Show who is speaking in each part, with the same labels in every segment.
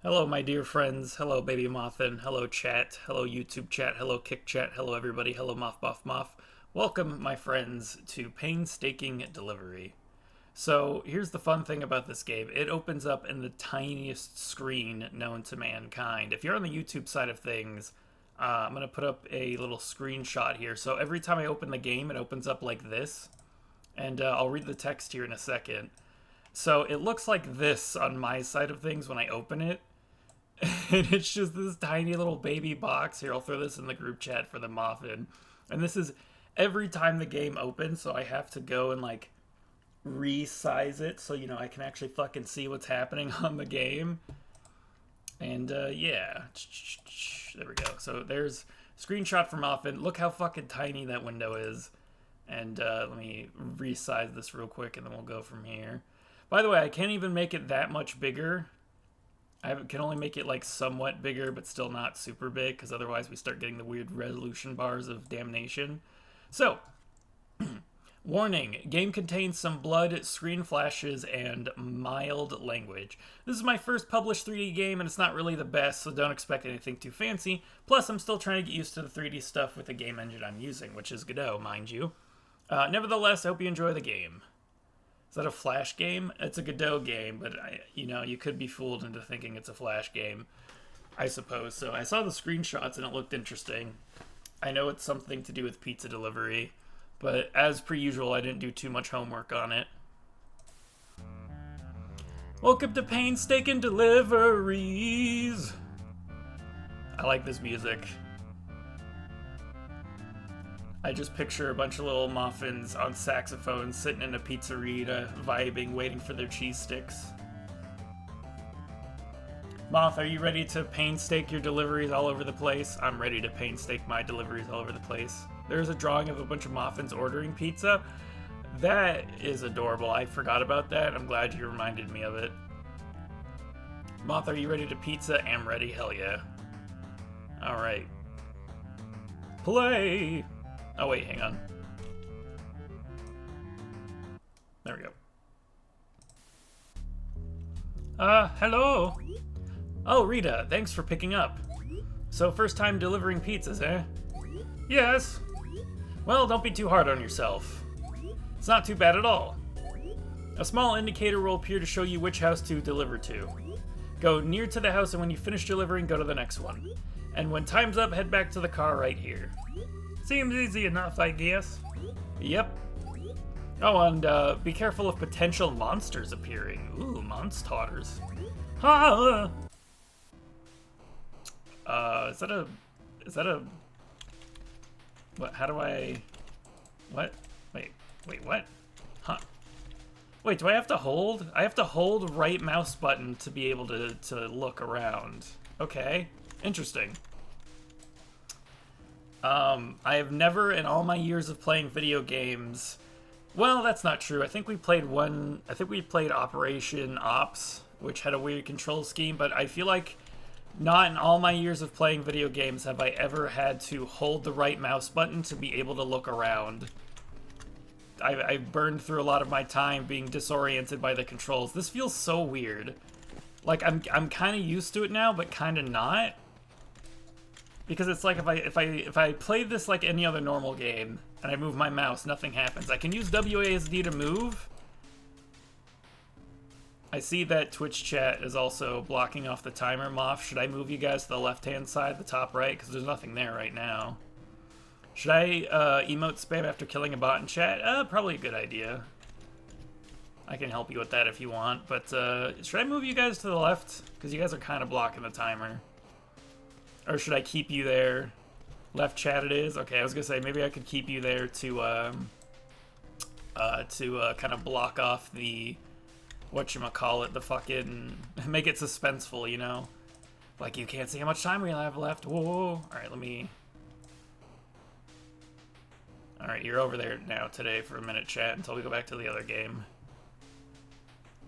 Speaker 1: Hello, my dear friends. Hello, Baby Mothin. Hello, chat. Hello, YouTube chat. Hello, Kick chat. Hello, everybody. Hello, Moth. Welcome, my friends, to Painstaking Delivery. So, here's the fun thing about this game. It opens up in the tiniest screen known to mankind. If you're on the YouTube side of things, I'm going to put up a little screenshot here. So, every time I open the game, it opens up like this. And I'll read the text here in a second. So, it looks like this on my side of things when I open it. And it's just this tiny little baby box. Here, I'll throw this in the group chat for the Muffin. And this is every time the game opens, so I have to go and, like, resize it so, I can actually fucking see what's happening on the game. And, yeah. There we go. So there's a screenshot from Muffin. Look how fucking tiny that window is. And let me resize this real quick, and then we'll go from here. By the way, I can't even make it that much bigger. I can only make it like somewhat bigger, but still not super big, because otherwise we start getting the weird resolution bars of damnation. So, warning, game contains some blood, screen flashes, and mild language. This is my first published 3D game, and it's not really the best, so don't expect anything too fancy. Plus, I'm still trying to get used to the 3D stuff with the game engine I'm using, which is Godot, mind you. Nevertheless, I hope you enjoy the game. Is that a Flash game? It's a Godot game, but you could be fooled into thinking it's a Flash game, I suppose. So I saw the screenshots and it looked interesting. I know it's something to do with pizza delivery, but as per usual, I didn't do too much homework on it. Welcome to Painstaking Deliveries. I like this music. I just picture a bunch of little muffins on saxophones sitting in a pizzeria, vibing, waiting for their cheese sticks. Moth, are you ready to painstake your deliveries all over the place? I'm ready to painstake my deliveries all over the place. There's a drawing of a bunch of muffins ordering pizza. That is adorable. I forgot about that. I'm glad you reminded me of it. Moth, are you ready to pizza? I'm ready. Hell yeah. Alright. Play! Oh wait, hang on. There we go. Hello! Oh, Rita, thanks for picking up. So, first time delivering pizzas, eh? Yes! Well, don't be too hard on yourself. It's not too bad at all. A small indicator will appear to show you which house to deliver to. Go near to the house, and when you finish delivering, go to the next one. And when time's up, head back to the car right here. Seems easy enough, I guess. Yep. Oh, and be careful of potential monsters appearing. Ooh, monsters. Ha! Is that a... What, how do I... What? Wait, what? Huh. Wait, do I have to hold? I have to hold right mouse button to be able to look around. Okay, interesting. I have never, in all my years of playing video games... Well, that's not true. I think we played Operation Ops, which had a weird control scheme, but I feel like not in all my years of playing video games have I ever had to hold the right mouse button to be able to look around. I've burned through a lot of my time being disoriented by the controls. This feels so weird. Like, I'm kind of used to it now, but kind of not. Because it's like if I play this like any other normal game and I move my mouse, nothing happens. I can use WASD to move. I see that Twitch chat is also blocking off the timer. Moth, should I move you guys to the left-hand side, the top right? Because there's nothing there right now. Should I emote spam after killing a bot in chat? Probably a good idea. I can help you with that if you want. But should I move you guys to the left? Because you guys are kind of blocking the timer. Or should I keep you there? Left chat it is? Okay, I was gonna say maybe I could keep you there to kind of block off the whatchamacallit, the fucking make it suspenseful, you know? Like you can't see how much time we have left. Whoa. Alright, Alright, you're over there now today for a minute, chat, until we go back to the other game.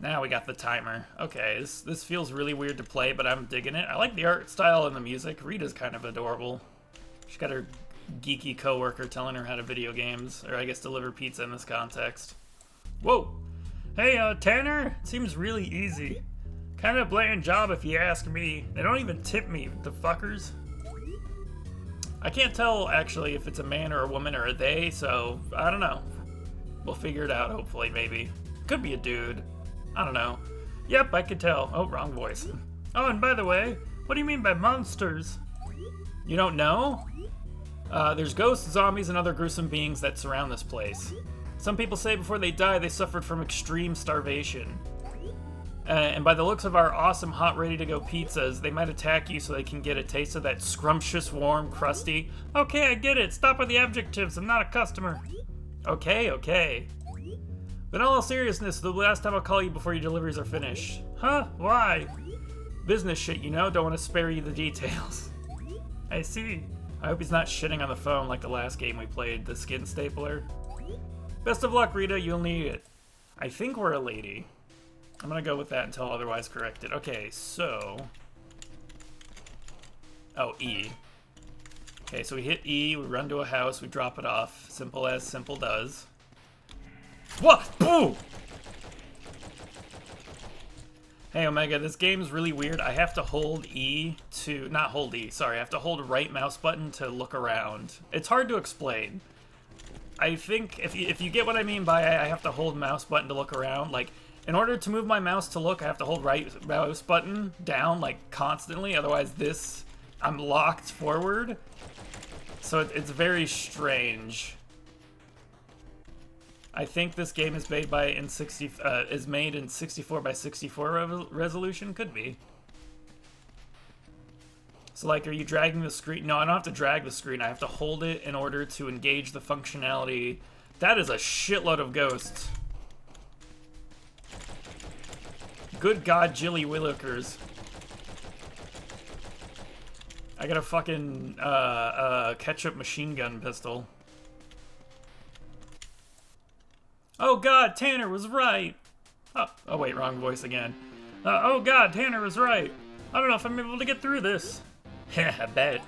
Speaker 1: Now we got the timer. Okay, this feels really weird to play, but I'm digging it. I like the art style and the music. Rita's kind of adorable. She's got her geeky coworker telling her how to video games, or I guess deliver pizza in this context. Whoa! Hey, Tanner! Seems really easy. Kind of a bland job if you ask me. They don't even tip me, the fuckers. I can't tell, actually, if it's a man or a woman or a they, so I don't know. We'll figure it out, hopefully, maybe. Could be a dude. I don't know. Yep, I could tell. Oh, wrong voice. Oh, and by the way, what do you mean by monsters? You don't know? There's ghosts, zombies, and other gruesome beings that surround this place. Some people say before they die, they suffered from extreme starvation. And by the looks of our awesome hot ready-to-go pizzas, they might attack you so they can get a taste of that scrumptious, warm, crusty... Okay, I get it. Stop with the adjectives. I'm not a customer. Okay, okay. But in all seriousness, the last time I'll call you before your deliveries are finished. Huh? Why? Business shit, you know? Don't want to spare you the details. I see. I hope he's not shitting on the phone like the last game we played, the skin stapler. Best of luck, Rita. You'll need it. I think we're a lady. I'm gonna go with that until otherwise corrected. Okay, so... Oh, E. Okay, so we hit E, we run to a house, we drop it off. Simple as simple does. What? Boo! Hey, Omega, this game's really weird. I have to hold E to... Not hold E, sorry. I have to hold right mouse button to look around. It's hard to explain. I think, if you get what I mean by I have to hold mouse button to look around, like... In order to move my mouse to look, I have to hold right mouse button down, like, constantly. Otherwise, I'm locked forward. So it's very strange. I think this game is made in 64 by 64 resolution. Could be. So, like, are you dragging the screen? No, I don't have to drag the screen. I have to hold it in order to engage the functionality. That is a shitload of ghosts. Good God, Jilly Willikers. I got a fucking ketchup machine gun pistol. Oh God, Tanner was right. Oh wait, wrong voice again. Oh God, Tanner was right. I don't know if I'm able to get through this. Heh, I bet.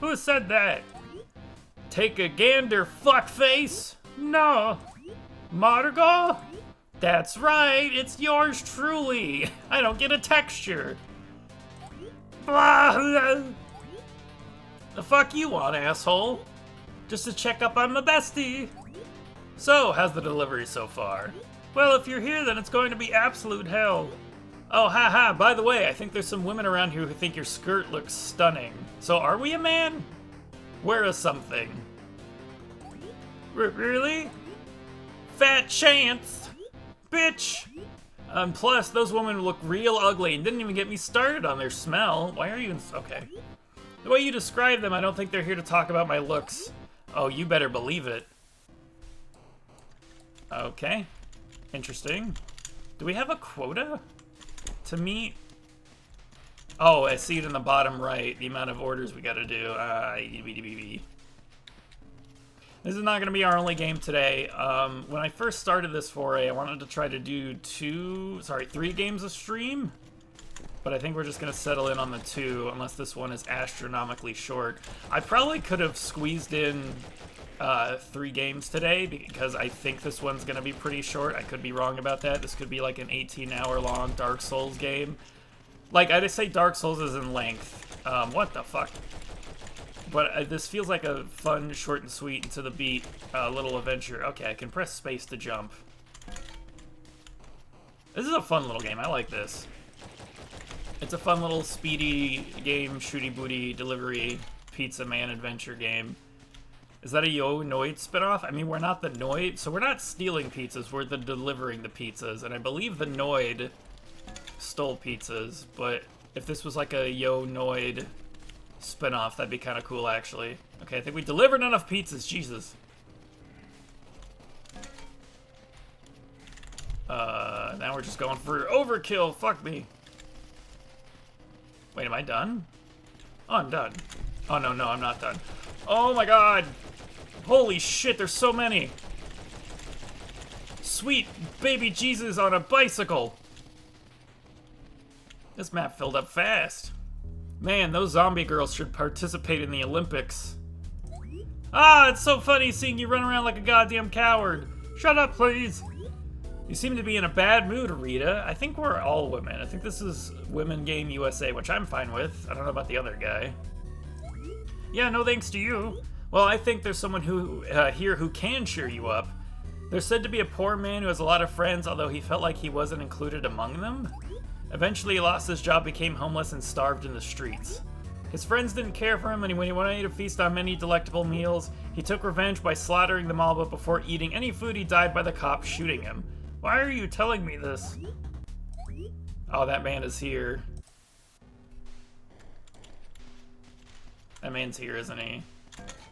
Speaker 1: Who said that? Take a gander, fuckface. No. Margot? That's right, it's yours truly. I don't get a texture. The fuck you want, asshole? Just to check up on my bestie. So, how's the delivery so far? Well, if you're here, then it's going to be absolute hell. Oh, haha, by the way, I think there's some women around here who think your skirt looks stunning. So, are we a man? Wear a something. Really? Fat chance. Bitch! Plus, those women look real ugly and didn't even get me started on their smell. Why are you okay. The way you describe them, I don't think they're here to talk about my looks. Oh, you better believe it. Okay. Interesting. Do we have a quota to meet? Oh, I see it in the bottom right, the amount of orders we gotta do. This is not going to be our only game today. When I first started this foray, I wanted to try to do 3 games a stream. But I think we're just going to settle in on the 2, unless this one is astronomically short. I probably could have squeezed in 3 games today, because I think this one's going to be pretty short. I could be wrong about that. This could be like an 18-hour-long Dark Souls game. Like, I just say Dark Souls is in length. What the fuck? But this feels like a fun, short and sweet, and to the beat little adventure. Okay, I can press space to jump. This is a fun little game. I like this. It's a fun little speedy game, shooty booty, delivery, pizza man adventure game. Is that a Yo Noid spinoff? I mean, we're not the Noid, so we're not stealing pizzas, we're delivering the pizzas. And I believe the Noid stole pizzas, but if this was like a Yo Noid spin-off, that'd be kind of cool, actually. Okay, I think we delivered enough pizzas, Jesus. Now we're just going for overkill, fuck me. Wait, am I done? Oh, I'm done. Oh, no, I'm not done. Oh my God! Holy shit, there's so many! Sweet baby Jesus on a bicycle! This map filled up fast. Man, those zombie girls should participate in the Olympics. Ah, it's so funny seeing you run around like a goddamn coward. Shut up, please. You seem to be in a bad mood, Rita. I think we're all women. I think this is Women Game USA, which I'm fine with. I don't know about the other guy. Yeah, no thanks to you. Well, I think there's someone who here who can cheer you up. There's said to be a poor man who has a lot of friends, although he felt like he wasn't included among them. Eventually, he lost his job, became homeless, and starved in the streets. His friends didn't care for him, and when he wanted to feast on many delectable meals, he took revenge by slaughtering them all, but before eating any food, he died by the cops shooting him. Why are you telling me this? Oh, that man is here. That man's here, isn't he?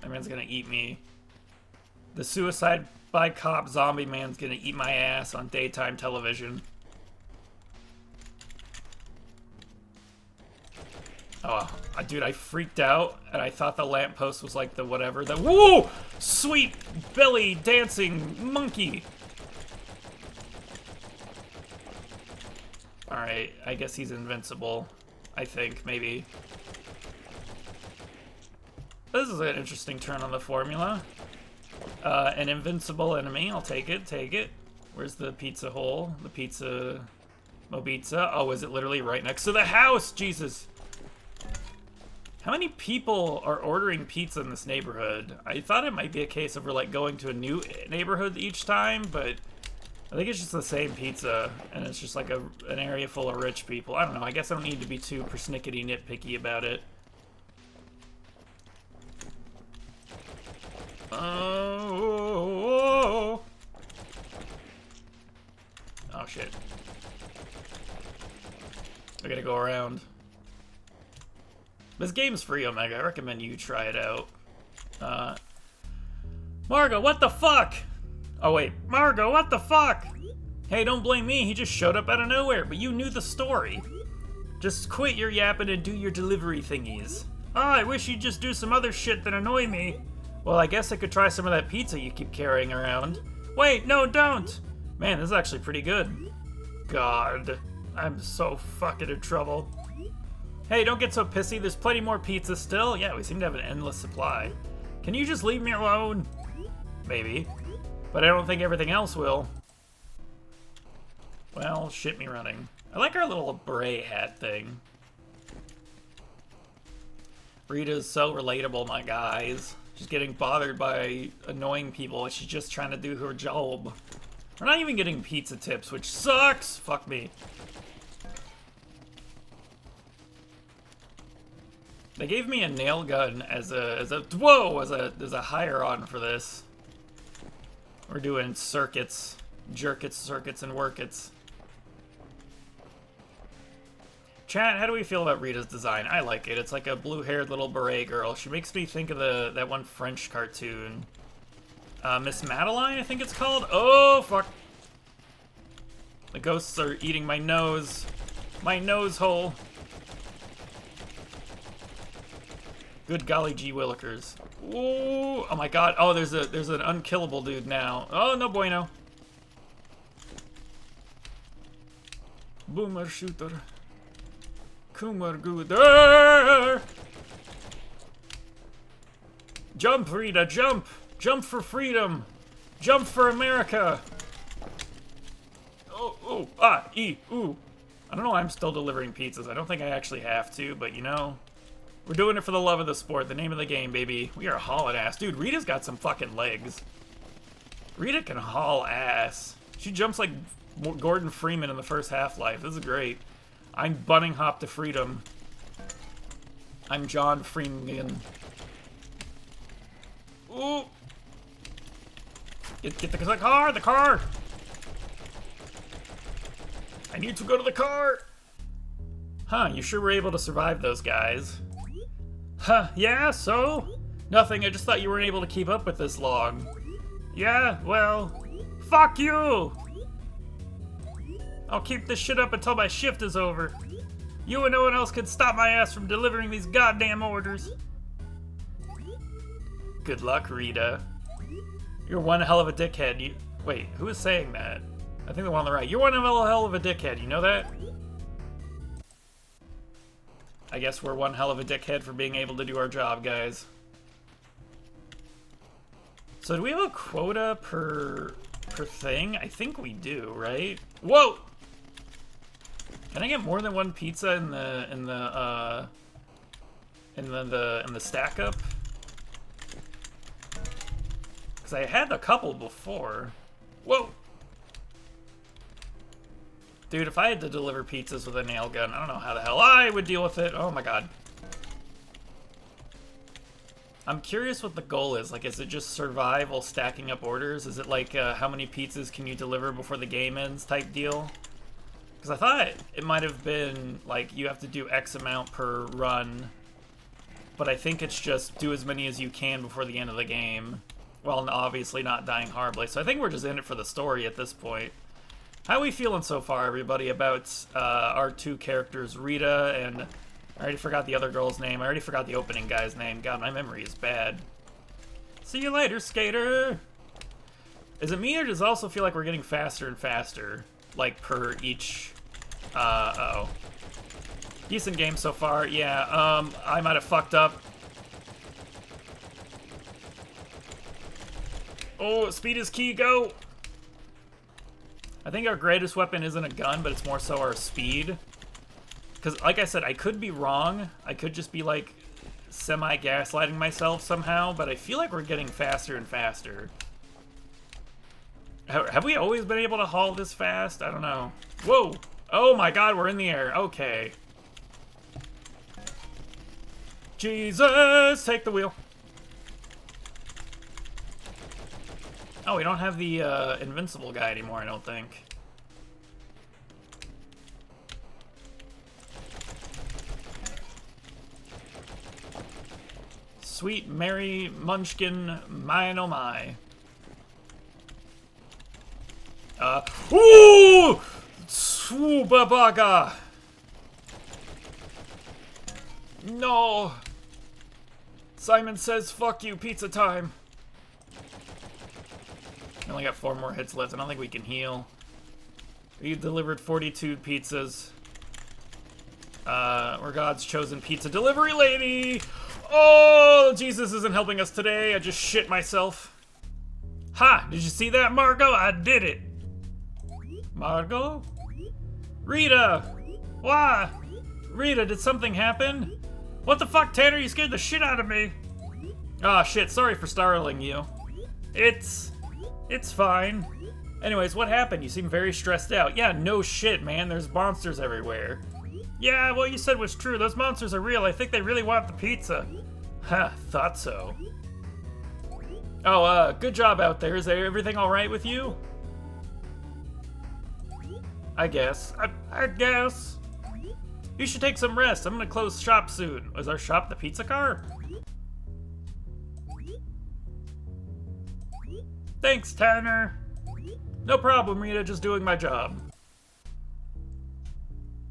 Speaker 1: That man's gonna eat me. The suicide by cop zombie man's gonna eat my ass on daytime television. Oh, dude, I freaked out, and I thought the lamppost was like the whatever. Whoa! Sweet belly dancing monkey! Alright, I guess he's invincible. I think, maybe. This is an interesting turn on the formula. An invincible enemy, I'll take it, take it. Where's the pizza hole? The pizza... Mobizza? Oh, is it literally right next to the house? Jesus! How many people are ordering pizza in this neighborhood? I thought it might be a case of we're like going to a new neighborhood each time, but I think it's just the same pizza, and it's just like an area full of rich people. I don't know, I guess I don't need to be too persnickety nitpicky about it. Oh, shit. I gotta go around. This game's free, Omega. I recommend you try it out. Margo, what the fuck? Oh, wait. Margo, what the fuck? Hey, don't blame me. He just showed up out of nowhere, but you knew the story. Just quit your yapping and do your delivery thingies. Oh, I wish you'd just do some other shit that annoy me. Well, I guess I could try some of that pizza you keep carrying around. Wait, no, don't! Man, this is actually pretty good. God, I'm so fucking in trouble. Hey, don't get so pissy. There's plenty more pizza still. Yeah, we seem to have an endless supply. Can you just leave me alone? Maybe. But I don't think everything else will. Well, shit me running. I like our little beret hat thing. Rita's so relatable, my guys. She's getting bothered by annoying people. She's just trying to do her job. We're not even getting pizza tips, which sucks. Fuck me. They gave me a nail gun as a hire on for this. We're doing circuits, jerkits, circuits, and workits. Chat, how do we feel about Rita's design? I like it. It's like a blue-haired little beret girl. She makes me think of that one French cartoon. Miss Madeline, I think it's called. Oh, fuck. The ghosts are eating my nose. My nose hole. Good golly gee willikers. Ooh, oh my god. Oh, there's an unkillable dude now. Oh, no bueno. Boomer shooter. Kumar gooder. Jump, Rita, jump! Jump for freedom! Jump for America! Oh, oh, ah, ooh. I don't know why I'm still delivering pizzas. I don't think I actually have to, but you know, we're doing it for the love of the sport, the name of the game, baby. We are hauling ass. Dude, Rita's got some fucking legs. Rita can haul ass. She jumps like Gordon Freeman in the first Half-Life. This is great. I'm bunning hop to freedom. I'm John Freeman. Ooh. Get the car, the car! I need to go to the car! Huh, you sure were able to survive those guys. Huh, yeah, so? Nothing, I just thought you weren't able to keep up with this long. Yeah, well, fuck you! I'll keep this shit up until my shift is over. You and no one else can stop my ass from delivering these goddamn orders. Good luck, Rita. You're one hell of a dickhead. Wait, who is saying that? I think the one on the right. You're one hell of a dickhead, you know that? I guess we're one hell of a dickhead for being able to do our job, guys. So do we have a quota per per thing? I think we do, right? Whoa! Can I get more than one pizza in the stack up? Because I had a couple before. Whoa! Dude, if I had to deliver pizzas with a nail gun, I don't know how the hell I would deal with it. Oh my god. I'm curious what the goal is. Like, is it just survive while stacking up orders? Is it like, how many pizzas can you deliver before the game ends type deal? Because I thought it might have been, like, you have to do X amount per run. But I think it's just do as many as you can before the end of the game. While obviously not dying horribly. So I think we're just in it for the story at this point. How are we feeling so far, everybody, about our two characters, Rita and... I already forgot the other girl's name. I already forgot the opening guy's name. God, my memory is bad. See you later, skater! Is it me, or does it also feel like we're getting faster and faster? Like, per each... uh-oh. Decent game so far. Yeah, I might have fucked up. Oh, speed is key, go! I think our greatest weapon isn't a gun, but it's more so our speed. Because, like I said, I could be wrong. I could just be, like, semi-gaslighting myself somehow, but I feel like we're getting faster and faster. Have we always been able to haul this fast? I don't know. Whoa! Oh my god, we're in the air. Okay. Jesus, take the wheel. Oh, we don't have the invincible guy anymore, I don't think. Sweet Mary Munchkin, mine oh my. Ooh! Swoobabaga! No! Simon says, fuck you, pizza time. I only got 4 more hits left. I don't think we can heal. We delivered 42 pizzas. We're God's chosen pizza delivery lady! Oh, Jesus isn't helping us today. I just shit myself. Ha! Did you see that, Margot? I did it. Margot? Rita! Why? Rita, did something happen? What the fuck, Tanner? You scared the shit out of me. Ah, shit. Sorry for startling you. It's fine. Anyways, what happened? You seem very stressed out. Yeah, no shit, man. There's monsters everywhere. Yeah, what you said was true. Those monsters are real. I think they really want the pizza. Ha, thought so. Oh, good job out there. Is everything alright with you? I guess. I guess. You should take some rest. I'm gonna close shop soon. Is our shop the pizza car? Thanks, Tanner. No problem, Rita. Just doing my job.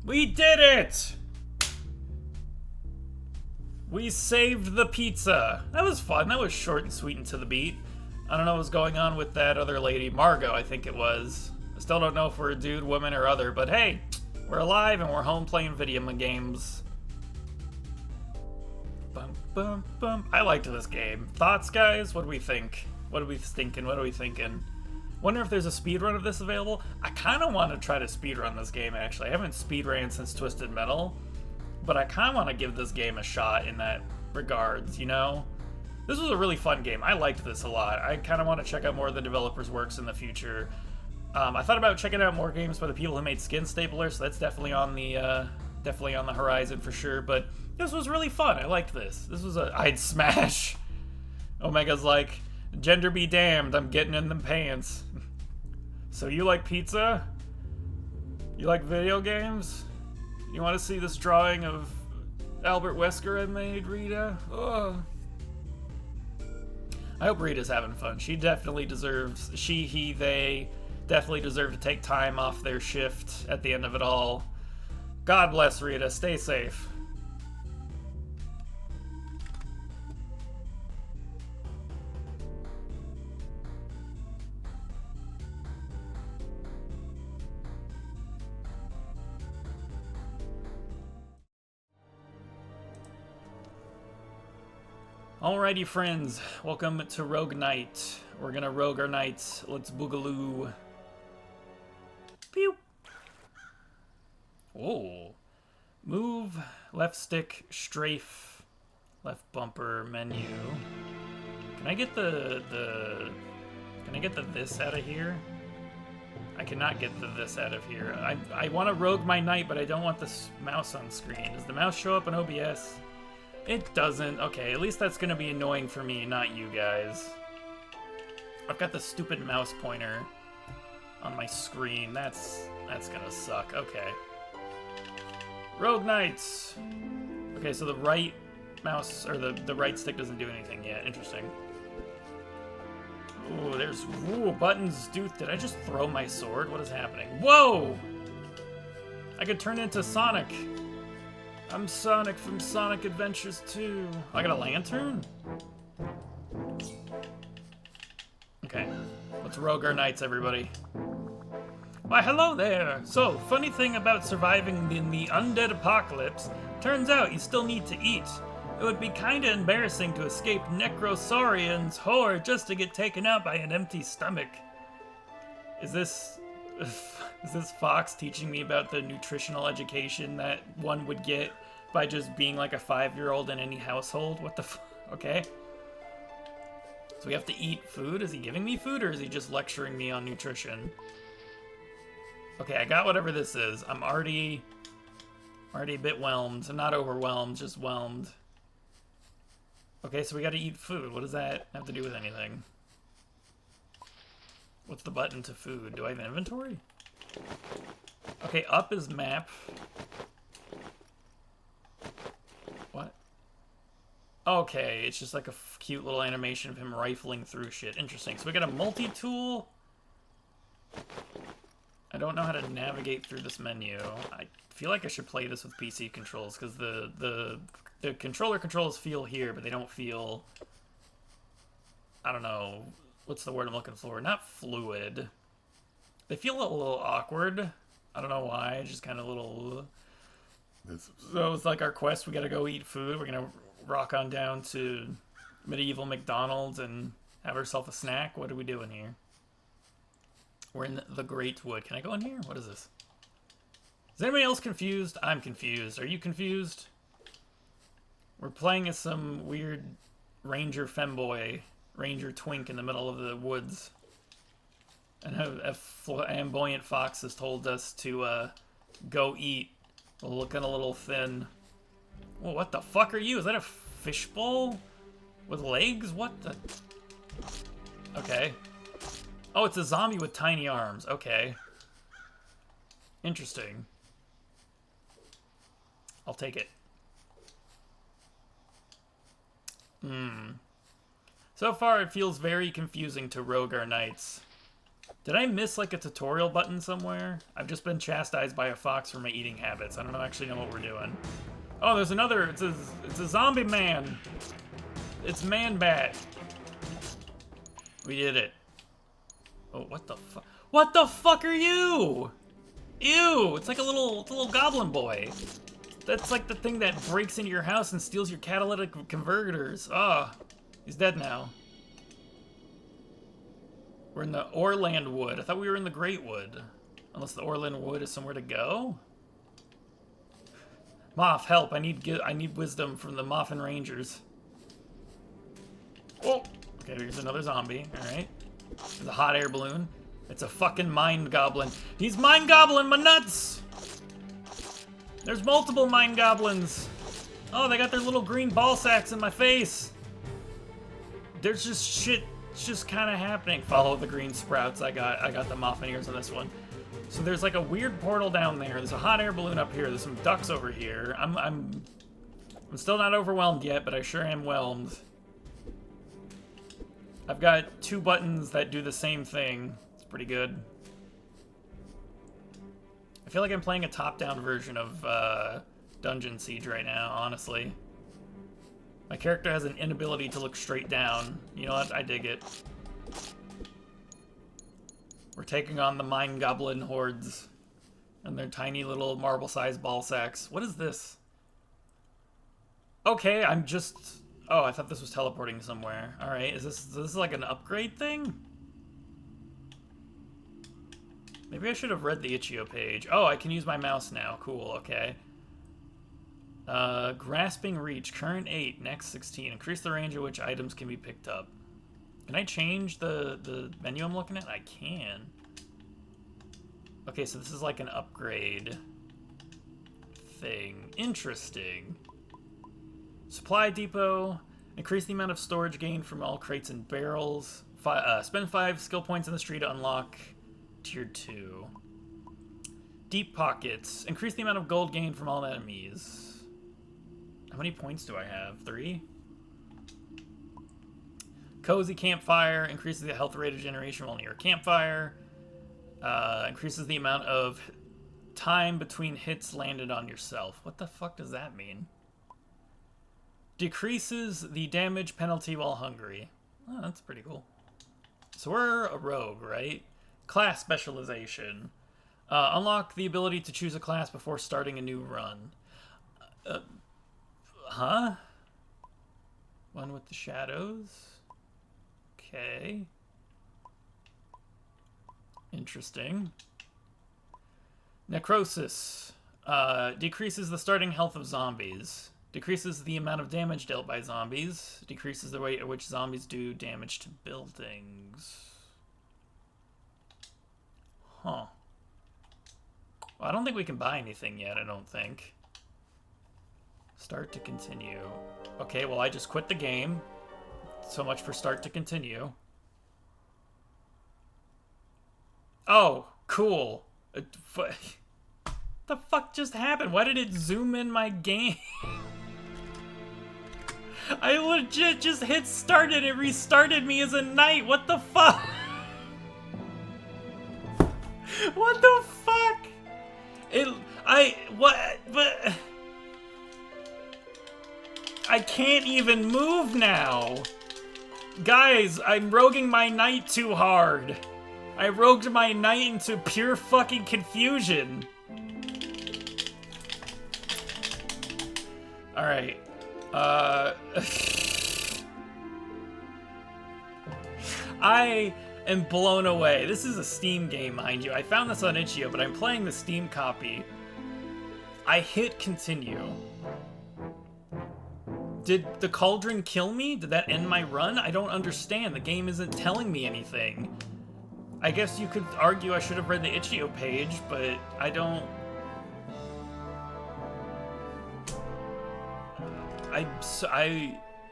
Speaker 1: We did it! We saved the pizza. That was fun. That was short and sweet and to the beat. I don't know what's going on with that other lady. Margot, I think it was. I still don't know if we're a dude, woman, or other, but hey, we're alive and we're home playing video games. Bum, bum, bum. I liked this game. Thoughts, guys? What do we think? What are we thinking? What are we thinking? Wonder if there's a speedrun of this available? I kind of want to try to speedrun this game, actually. I haven't speedran since Twisted Metal, but I kind of want to give this game a shot in that regards, you know? This was a really fun game. I liked this a lot. I kind of want to check out more of the developers' works in the future. I thought about checking out more games by the people who made Skin Stapler, so that's definitely on the horizon for sure, but this was really fun. I liked this. This was I'd smash. Omega's like, gender be damned, I'm getting in them pants. So you like pizza? You like video games? You want to see this drawing of Albert Wesker I made, Rita? Ugh. I hope Rita's having fun. She definitely deserves, they definitely deserve to take time off their shift at the end of it all. God bless Rita, stay safe. Alrighty, friends. Welcome to Rogue Knight. We're gonna rogue our knights. Let's boogaloo. Pew! Whoa. Move, left stick, strafe, left bumper, menu. Can I get Can I get the this out of here? I cannot get the this out of here. I want to rogue my knight, but I don't want this mouse on screen. Does the mouse show up in OBS? It doesn't. Okay, at least that's going to be annoying for me, not you guys. I've got the stupid mouse pointer on my screen. That's going to suck. Okay. Rogue Knights. Okay, so the right mouse, or the right stick doesn't do anything yet. Interesting. Ooh, there's... Ooh, buttons. Dude, did I just throw my sword? What is happening? Whoa! I could turn into Sonic. I'm Sonic from Sonic Adventures 2. I got a lantern? Okay. Let's rogue our knights, everybody. Why, hello there! So, funny thing about surviving in the undead apocalypse, turns out you still need to eat. It would be kinda embarrassing to escape Necrosaurian's horde just to get taken out by an empty stomach. Is this Fox teaching me about the nutritional education that one would get by just being like a 5-year-old in any household? What the okay. So we have to eat food? Is he giving me food, or is he just lecturing me on nutrition? Okay, I got whatever this is. I'm already a bit whelmed. I'm not overwhelmed, just whelmed. Okay, so we gotta eat food. What does that have to do with anything? What's the button to food? Do I have an inventory? Okay, up is map. What? Okay, it's just like a cute little animation of him rifling through shit. Interesting. So we got a multi-tool. I don't know how to navigate through this menu. I feel like I should play this with PC controls, because the controller controls feel here, but they don't feel... I don't know. What's the word I'm looking for? Not fluid. They feel a little awkward. I don't know why. Just kind of a little... So it's like our quest. We gotta go eat food. We're gonna rock on down to medieval McDonald's and have ourselves a snack. What are we doing here? We're in the Great Wood. Can I go in here? What is this? Is anybody else confused? I'm confused. Are you confused? We're playing as some weird ranger femboy, ranger twink in the middle of the woods. And a flamboyant fox has told us to go eat. We're looking a little thin. Well, what the fuck are you? Is that a fishbowl with legs? What the... Okay. Oh, it's a zombie with tiny arms. Okay. Interesting. I'll take it. So far, it feels very confusing to rogue our knights. Did I miss, like, a tutorial button somewhere? I've just been chastised by a fox for my eating habits. I don't actually know what we're doing. Oh, there's another. It's a zombie man. It's Man-Bat. We did it. Oh, what the fuck? What the fuck are you? Ew! It's like a little goblin boy. That's like the thing that breaks into your house and steals your catalytic converters. Oh, he's dead now. We're in the Orland Wood. I thought we were in the Great Wood. Unless the Orland Wood is somewhere to go? Moth, help. I need wisdom from the Moffin Rangers. Oh! Okay, here's another zombie. Alright. There's a hot air balloon. It's a fucking mind goblin. He's mind goblin my nuts! There's multiple mind goblins. Oh, they got their little green ball sacks in my face. There's just shit. It's just kind of happening. Follow the green sprouts. I got the muffin ears on this one. So there's like a weird portal down there. There's a hot air balloon up here. There's some ducks over here. I'm still not overwhelmed yet, but I sure am whelmed. I've got 2 buttons that do the same thing. It's pretty good. I feel like I'm playing a top-down version of Dungeon Siege right now, honestly. My character has an inability to look straight down. You know what? I dig it. We're taking on the Mind Goblin hordes and their tiny little marble-sized ball sacks. What is this? Okay, I'm just... Oh, I thought this was teleporting somewhere. Alright, is this like an upgrade thing? Maybe I should have read the itch.io page. Oh, I can use my mouse now. Cool, okay. Grasping reach. Current 8, next 16. Increase the range at which items can be picked up. Can I change the menu I'm looking at? I can. Okay, so this is like an upgrade thing. Interesting. Supply depot. Increase the amount of storage gained from all crates and barrels. Spend 5 skill points in this tree to unlock tier 2. Deep pockets. Increase the amount of gold gained from all enemies. How many points do I have? 3? Cozy campfire. Increases the health rate of generation while near a campfire. Increases the amount of time between hits landed on yourself. What the fuck does that mean? Decreases the damage penalty while hungry. Oh, that's pretty cool. So we're a rogue, right? Class specialization. Unlock the ability to choose a class before starting a new run. Huh? One with the shadows. Okay. Interesting. Necrosis. Decreases the starting health of zombies. Decreases the amount of damage dealt by zombies. Decreases the rate at which zombies do damage to buildings. Huh. Well, I don't think we can buy anything yet, I don't think. Start to continue. Okay, well, I just quit the game. So much for start to continue. Oh, cool. What the fuck just happened? Why did it zoom in my game? I legit just hit start and it restarted me as a knight. What the fuck? What the fuck? What? I can't even move now. Guys, I'm roguing my knight too hard. I rogued my knight into pure fucking confusion. Alright. I am blown away. This is a Steam game, mind you. I found this on itch.io, but I'm playing the Steam copy. I hit continue. Did the cauldron kill me? Did that end my run? I don't understand. The game isn't telling me anything. I guess you could argue I should have read the itch.io page, but I don't...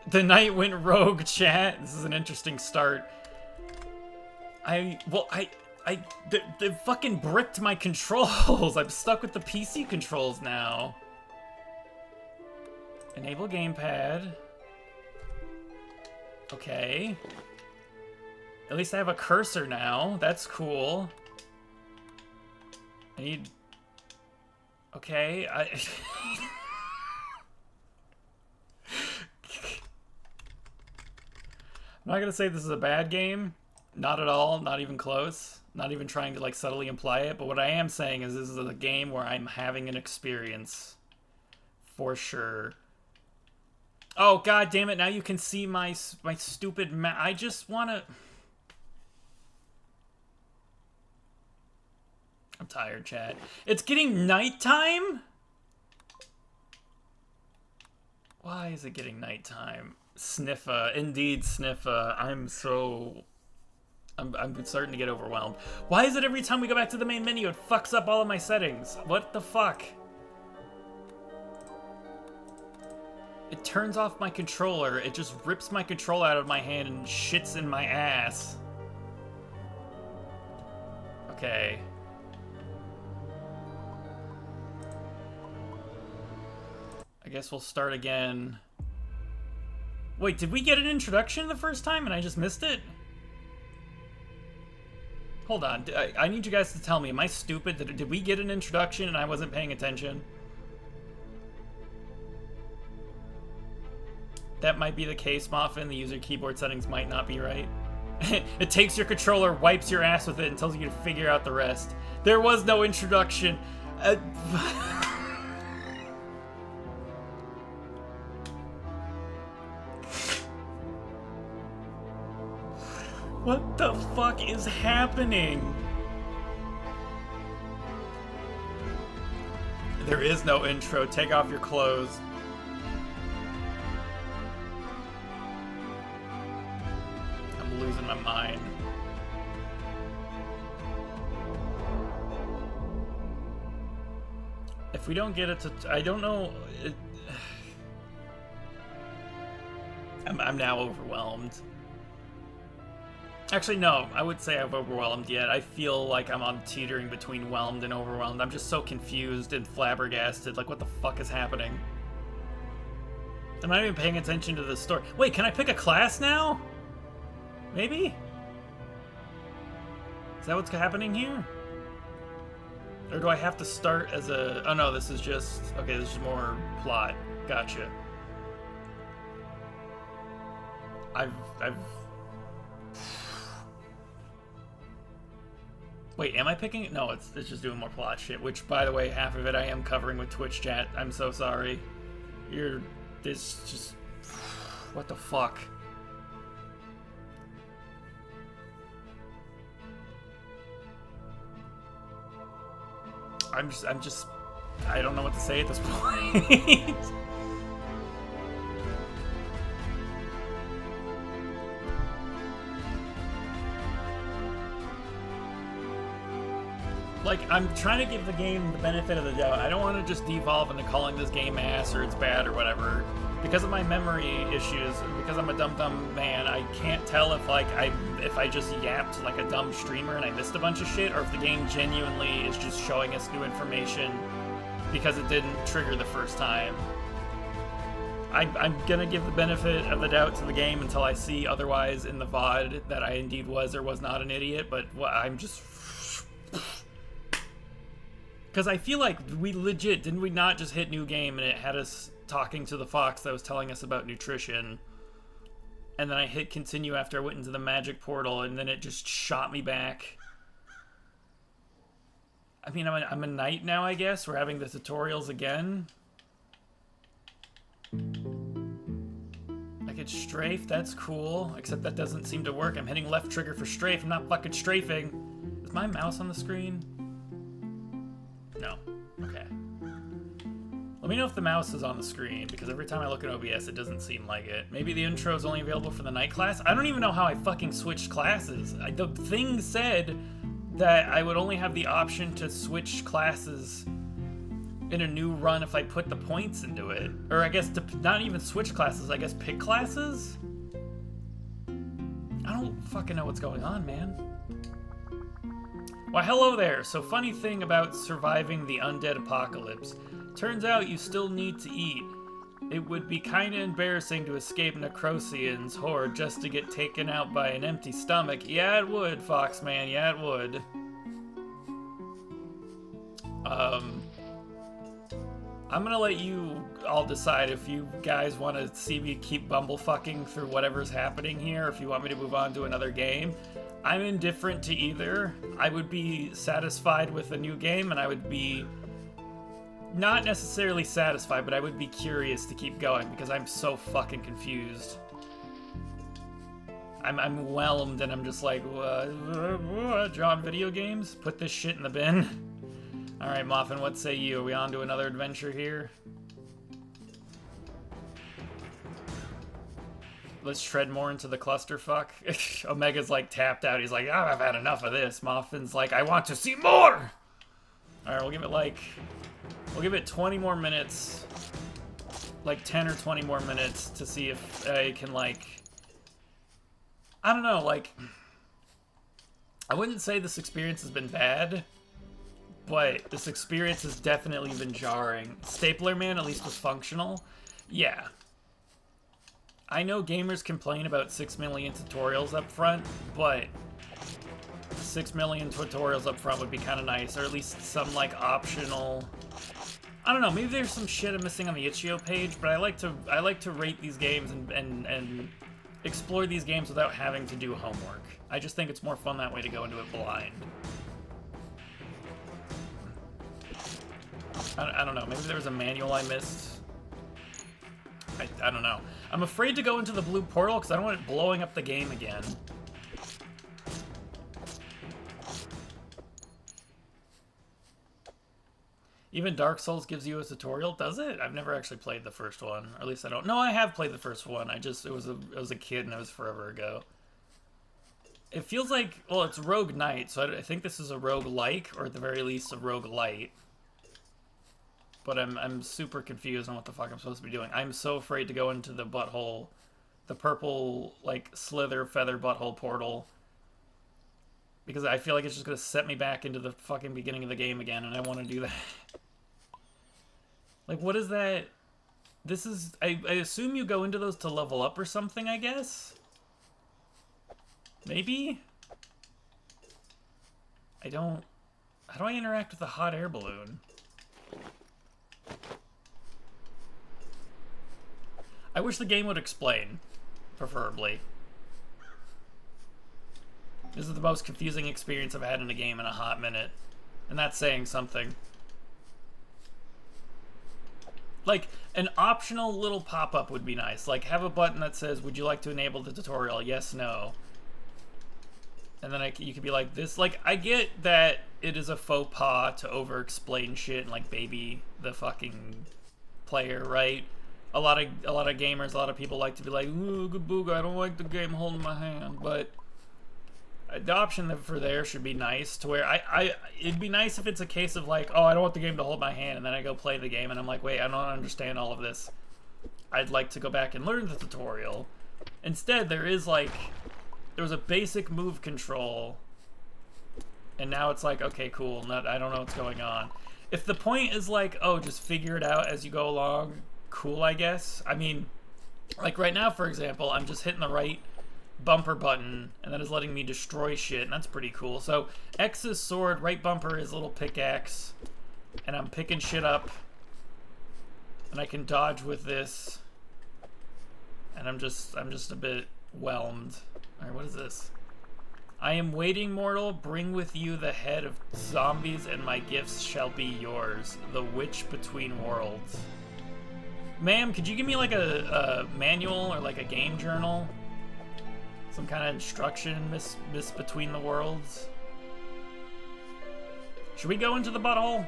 Speaker 1: The knight went rogue, chat. This is an interesting start. They fucking bricked my controls. I'm stuck with the PC controls now. Enable gamepad. Okay. At least I have a cursor now. That's cool. I need... Okay, I'm not gonna say this is a bad game. Not at all. Not even close. Not even trying to, like, subtly imply it. But what I am saying is this is a game where I'm having an experience. For sure. Oh, god damn it. Now you can see my stupid I just wanna... I'm tired, chat. It's getting nighttime? Why is it getting nighttime? Sniffa. Indeed, Sniffa. I'm starting to get overwhelmed. Why is it every time we go back to the main menu, it fucks up all of my settings? What the fuck? It turns off my controller. It just rips my controller out of my hand and shits in my ass. Okay. I guess we'll start again. Wait, did we get an introduction the first time and I just missed it? Hold on, I need you guys to tell me, am I stupid? Did we get an introduction and I wasn't paying attention? That might be the case, Muffin. The user keyboard settings might not be right. It takes your controller, wipes your ass with it, and tells you to figure out the rest. There was no introduction. What the fuck is happening? There is no intro. Take off your clothes. I'm losing my mind. If we don't get it to... I don't know... I'm now overwhelmed. Actually, no. I would say I've overwhelmed yet. I feel like I'm on teetering between whelmed and overwhelmed. I'm just so confused and flabbergasted. Like, what the fuck is happening? I'm not even paying attention to the story. Wait, can I pick a class now? Maybe? Is that what's happening here? Or do I have to start as a... Oh no, this is just... Okay, this is more plot. Gotcha. I've... Wait, am I picking it? No, it's just doing more plot shit, which, by the way, half of it I am covering with Twitch chat. I'm so sorry. This just... What the fuck? I'm just... I don't know what to say at this point. Like, I'm trying to give the game the benefit of the doubt. I don't want to just devolve into calling this game ass or it's bad or whatever. Because of my memory issues, because I'm a dumb man, I can't tell if if I just yapped like a dumb streamer and I missed a bunch of shit, or if the game genuinely is just showing us new information because it didn't trigger the first time. I'm gonna give the benefit of the doubt to the game until I see otherwise in the VOD that I indeed was or was not an idiot, but I'm just... Because I feel like we legit, didn't we not just hit new game and it had us talking to the fox that was telling us about nutrition? And then I hit continue after I went into the magic portal and then it just shot me back. I mean, I'm a knight now, I guess. We're having the tutorials again. I could strafe, that's cool. Except that doesn't seem to work. I'm hitting left trigger for strafe. I'm not fucking strafing. Is my mouse on the screen? No. Okay. Let me know if the mouse is on the screen, because every time I look at OBS, it doesn't seem like it. Maybe the intro is only available for the night class? I don't even know how I fucking switched classes. The thing said that I would only have the option to switch classes in a new run if I put the points into it. Or I guess to not even switch classes, I guess pick classes? I don't fucking know what's going on, man. Why, hello there. So, funny thing about surviving the undead apocalypse. Turns out you still need to eat. It would be kinda embarrassing to escape Necrosian's horde just to get taken out by an empty stomach. Yeah, it would, Foxman. Yeah, it would. I'm gonna let you all decide if you guys want to see me keep bumblefucking through whatever's happening here, or if you want me to move on to another game. I'm indifferent to either. I would be satisfied with a new game, and I would be not necessarily satisfied, but I would be curious to keep going because I'm so fucking confused. I'm whelmed, and I'm just like, drawing video games? Put this shit in the bin. Alright, Muffin, what say you? Are we on to another adventure here? Let's tread more into the clusterfuck. Omega's like tapped out. He's like, oh, I've had enough of this. Muffin's like, I want to see more! Alright, we'll give it 20 more minutes. Like 10 or 20 more minutes to see if I can, like... I don't know, like... I wouldn't say this experience has been bad, but this experience has definitely been jarring. Stapler Man at least was functional. Yeah. I know gamers complain about 6 million tutorials up front, but 6 million tutorials up front would be kind of nice, or at least some, like, optional... I don't know, maybe there's some shit I'm missing on the itch.io page, but I like to rate these games and explore these games without having to do homework. I just think it's more fun that way to go into it blind. I don't know, maybe there was a manual I missed. I don't know. I'm afraid to go into the blue portal because I don't want it blowing up the game again. Even Dark Souls gives you a tutorial, does it? I've never actually played the first one, or at least I don't. No, I have played the first one. I was a kid and it was forever ago. It feels like, well, it's Rogue Knight, so I think this is a rogue-like, or at the very least a rogue-lite. But I'm super confused on what the fuck I'm supposed to be doing. I'm so afraid to go into the butthole, the purple, like, slither feather butthole portal. Because I feel like it's just going to set me back into the fucking beginning of the game again, and I want to do that. Like, what is that? This is... I assume you go into those to level up or something, I guess? Maybe? I don't... How do I interact with a hot air balloon? I wish the game would explain, preferably. This is the most confusing experience I've had in a game in a hot minute. And that's saying something. Like, an optional little pop-up would be nice. Like, have a button that says, would you like to enable the tutorial? Yes, no. And then you could be like, this... Like, I get that it is a faux pas to over-explain shit and, like, baby the fucking player, right? A lot of gamers, a lot of people like to be like, ooga booga, I don't like the game holding my hand, but... The option for there should be nice, to where it'd be nice if it's a case of like, oh, I don't want the game to hold my hand, and then I go play the game, and I'm like, wait, I don't understand all of this. I'd like to go back and learn the tutorial. Instead, there was a basic move control, and now it's like, okay, cool, I don't know what's going on. If the point is like, oh, just figure it out as you go along, cool, I guess. I mean, like right now, for example, I'm just hitting the right bumper button, and that is letting me destroy shit, and that's pretty cool. So X is sword, right bumper is little pickaxe, and I'm picking shit up, and I can dodge with this, and I'm just a bit whelmed. Alright, what is this? I am waiting, mortal, bring with you the head of zombies, and my gifts shall be yours, the witch between worlds. Ma'am, could you give me like a manual or like a game journal? Some kind of instruction, Miss Between the Worlds. Should we go into the butthole?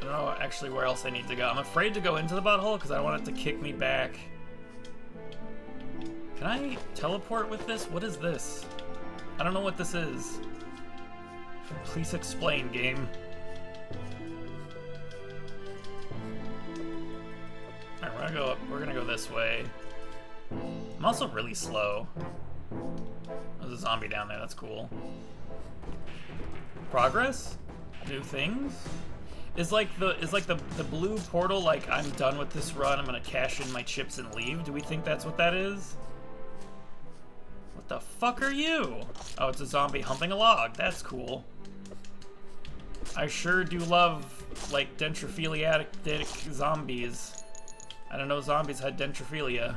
Speaker 1: I don't know actually where else I need to go. I'm afraid to go into the butthole because I don't want it to kick me back. Can I teleport with this? What is this? I don't know what this is. Please explain, game. Alright, we're gonna go this way. I'm also really slow. There's a zombie down there, that's cool. Progress? New things? Is like the blue portal like, I'm done with this run, I'm gonna cash in my chips and leave? Do we think that's what that is? What the fuck are you? Oh, it's a zombie humping a log. That's cool. I sure do love, like, dentrophiliatic zombies. I don't know zombies had dentrophilia.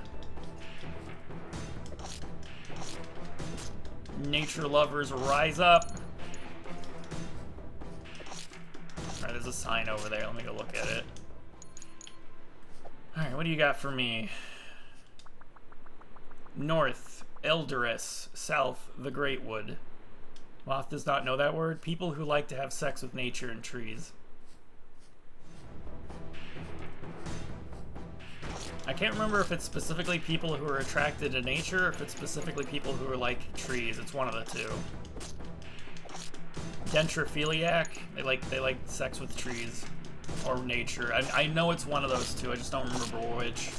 Speaker 1: Nature lovers, rise up. Alright, there's a sign over there. Let me go look at it. Alright, what do you got for me? North, Eldoris. South, the Greatwood. Moth does not know that word. People who like to have sex with nature and trees. I can't remember if it's specifically people who are attracted to nature or if it's specifically people who are like trees. It's one of the two. Dentrophiliac, they like sex with trees or nature. I know it's one of those two, I just don't remember which.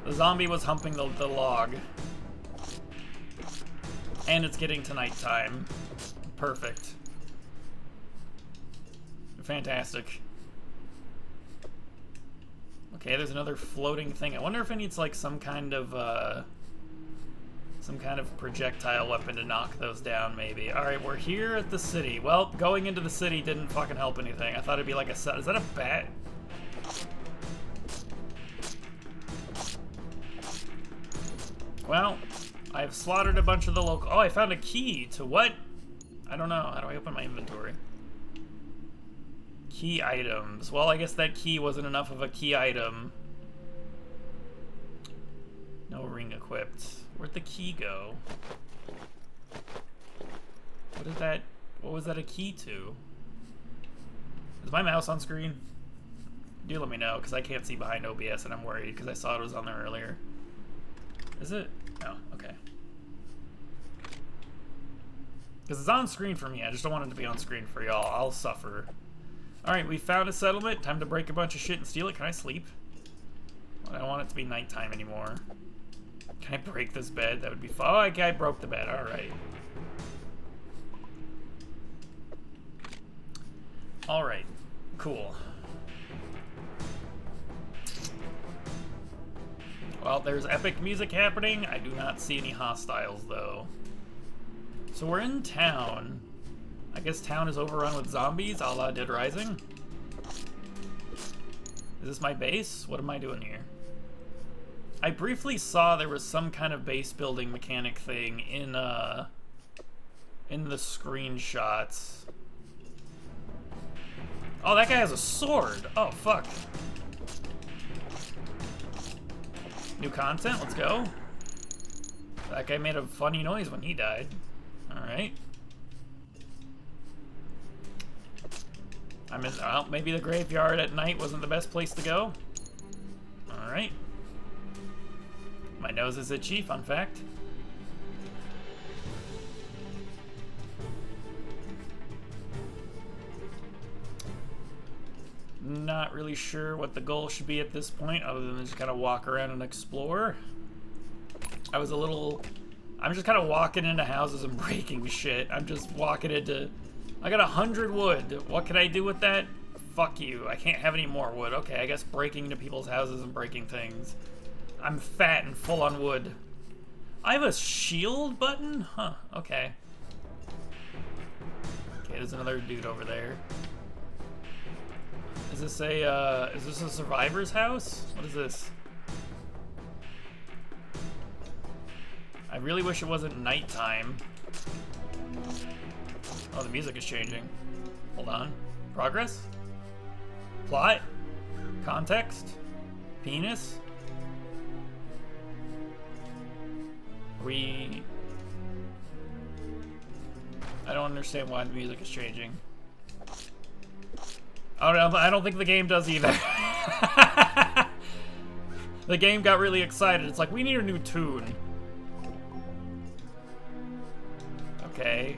Speaker 1: The zombie was humping the log. And it's getting to nighttime. Perfect. Fantastic. Okay, there's another floating thing. I wonder if it needs like some kind of projectile weapon to knock those down, maybe. Alright, we're here at the city. Well, going into the city didn't fucking help anything. I thought it'd be like a set. Is that a bat? Well, I've slaughtered a bunch of the local... Oh, I found a key to what? I don't know. How do I open my inventory? Key items. Well, I guess that key wasn't enough of a key item. No ring equipped. Where'd the key go? What is that? What was that a key to? Is my mouse on screen? Do let me know, because I can't see behind OBS and I'm worried because I saw it was on there earlier. Is it? Oh, okay. Because it's on screen for me. I just don't want it to be on screen for y'all. I'll suffer. Alright, we found a settlement. Time to break a bunch of shit and steal it. Can I sleep? I don't want it to be nighttime anymore. Can I break this bed? That would be fun. Oh, okay, I broke the bed. Alright. Alright. Cool. Well, there's epic music happening. I do not see any hostiles, though. So we're in town. I guess town is overrun with zombies, a la Dead Rising. Is this my base? What am I doing here? I briefly saw there was some kind of base building mechanic thing in the screenshots. Oh, that guy has a sword. Oh, fuck. New content, let's go. That guy made a funny noise when he died. Alright. Well, maybe the graveyard at night wasn't the best place to go. Alright. My nose is itchy, fun fact. Not really sure what the goal should be at this point, other than just kind of walk around and explore. I'm just kind of walking into houses and breaking shit. I'm just walking into... I got 100 wood. What can I do with that? Fuck you. I can't have any more wood. Okay, I guess breaking into people's houses and breaking things. I'm fat and full on wood. I have a shield button? Huh, okay. Okay, there's another dude over there. Is this a survivor's house? What is this? I really wish it wasn't nighttime. Oh, the music is changing. Hold on. Progress? Plot? Context? Penis? I don't understand why the music is changing. I don't think the game does either. The game got really excited. It's like, we need a new tune. Okay,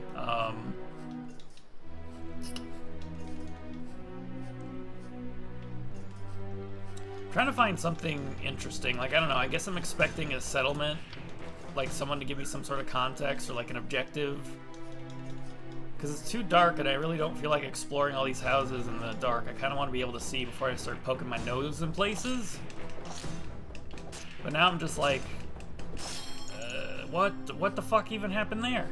Speaker 1: trying to find something interesting. Like, I don't know, I guess I'm expecting a settlement. Like, someone to give me some sort of context or, like, an objective. Because it's too dark and I really don't feel like exploring all these houses in the dark. I kind of want to be able to see before I start poking my nose in places. But now I'm just like, what the fuck even happened there?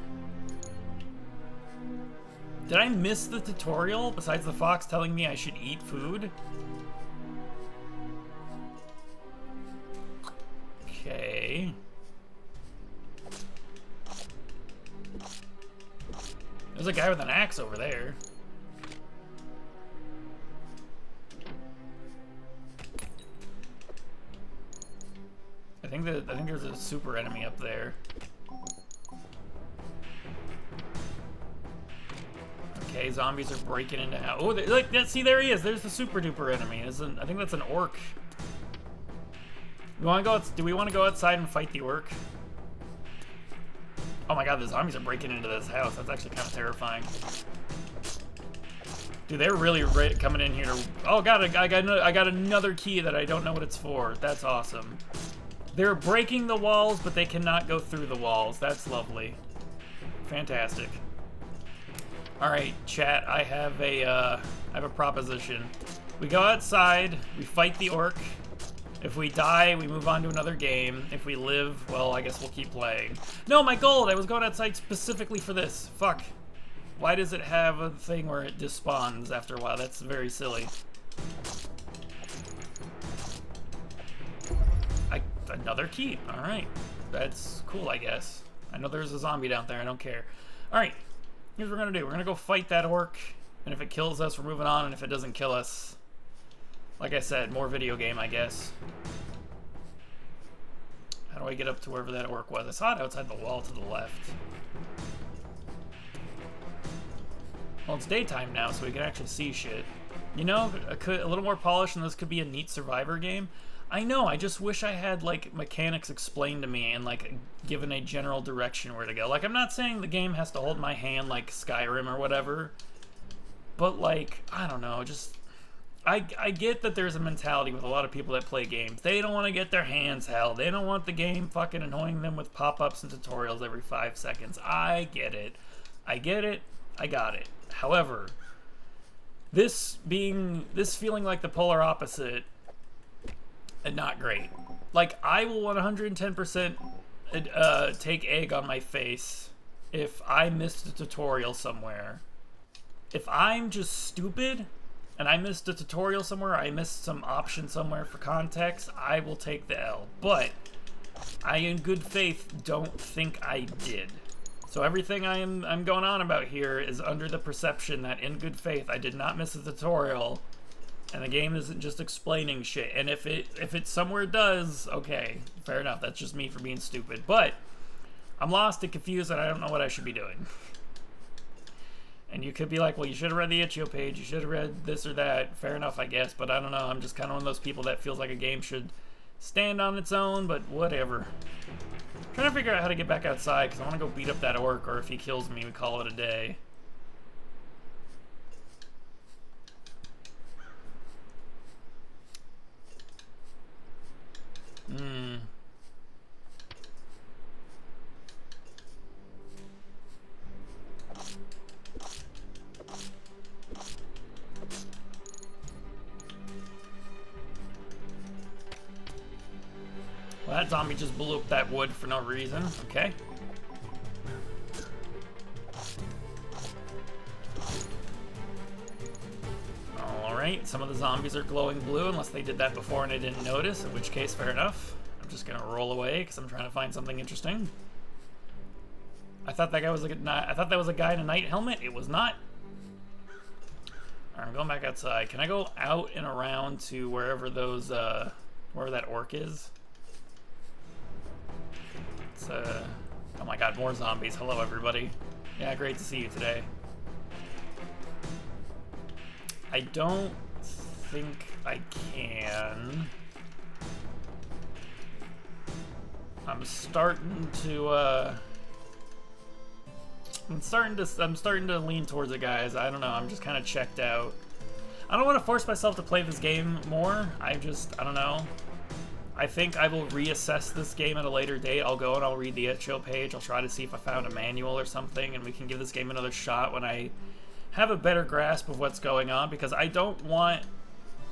Speaker 1: Did I miss the tutorial besides the fox telling me I should eat food? Okay. There's a guy with an axe over there. I think there's a super enemy up there. Okay, zombies are breaking into house. Oh, like, see, there he is. There's the super duper enemy. I think that's an orc. Do we want to go outside and fight the orc? Oh my god, the zombies are breaking into this house. That's actually kind of terrifying. Dude, they're really coming in here to... Oh god, I got another key that I don't know what it's for. That's awesome. They're breaking the walls, but they cannot go through the walls. That's lovely. Fantastic. Alright, chat, I have a proposition. We go outside, we fight the orc. If we die, we move on to another game. If we live, well, I guess we'll keep playing. No, my gold! I was going outside specifically for this. Fuck. Why does it have a thing where it despawns after a while? That's very silly. Another key. Alright. That's cool, I guess. I know there's a zombie down there. I don't care. Alright. Here's what we're gonna do. We're gonna go fight that orc. And if it kills us, we're moving on. And if it doesn't kill us... Like I said, more video game, I guess. How do I get up to wherever that orc was? I saw it outside the wall to the left. Well, it's daytime now, so we can actually see shit. You know, a little more polish and this could be a neat survivor game. I know, I just wish I had, like, mechanics explained to me and, like, given a general direction where to go. Like, I'm not saying the game has to hold my hand like Skyrim or whatever, but, like, I don't know, just... I get that there's a mentality with a lot of people that play games. They don't want to get their hands held. They don't want the game fucking annoying them with pop-ups and tutorials every 5 seconds. I get it. I get it. I got it. However, this feeling like the polar opposite, and not great. Like, I will 110% take egg on my face if I missed a tutorial somewhere. If I'm just stupid and I missed a tutorial somewhere, I missed some option somewhere for context, I will take the L. But I, in good faith, don't think I did. So everything I'm going on about here is under the perception that, in good faith, I did not miss a tutorial, and the game isn't just explaining shit. And if it somewhere does, okay, fair enough. That's just me for being stupid. But I'm lost and confused, and I don't know what I should be doing. And you could be like, well, you should have read the itch.io page, you should have read this or that. Fair enough, I guess, but I don't know. I'm just kind of one of those people that feels like a game should stand on its own, but whatever. I'm trying to figure out how to get back outside, because I want to go beat up that orc, or if he kills me, we call it a day. Well, that zombie just blew up that wood for no reason. Okay. Alright, some of the zombies are glowing blue, unless they did that before and I didn't notice, in which case, fair enough. I'm just gonna roll away, because I'm trying to find something interesting. I thought that guy was I thought that was a guy in a knight helmet. It was not. Alright, I'm going back outside. Can I go out and around to wherever those, wherever that orc is? It's, oh my god, more zombies. Hello, everybody. Yeah, great to see you today. I don't think I can. I'm starting to lean towards it, guys. I don't know. I'm just kind of checked out. I don't want to force myself to play this game more. I don't know. I think I will reassess this game at a later date. I'll go and I'll read the itch.io page. I'll try to see if I found a manual or something, and we can give this game another shot when I have a better grasp of what's going on, because I don't want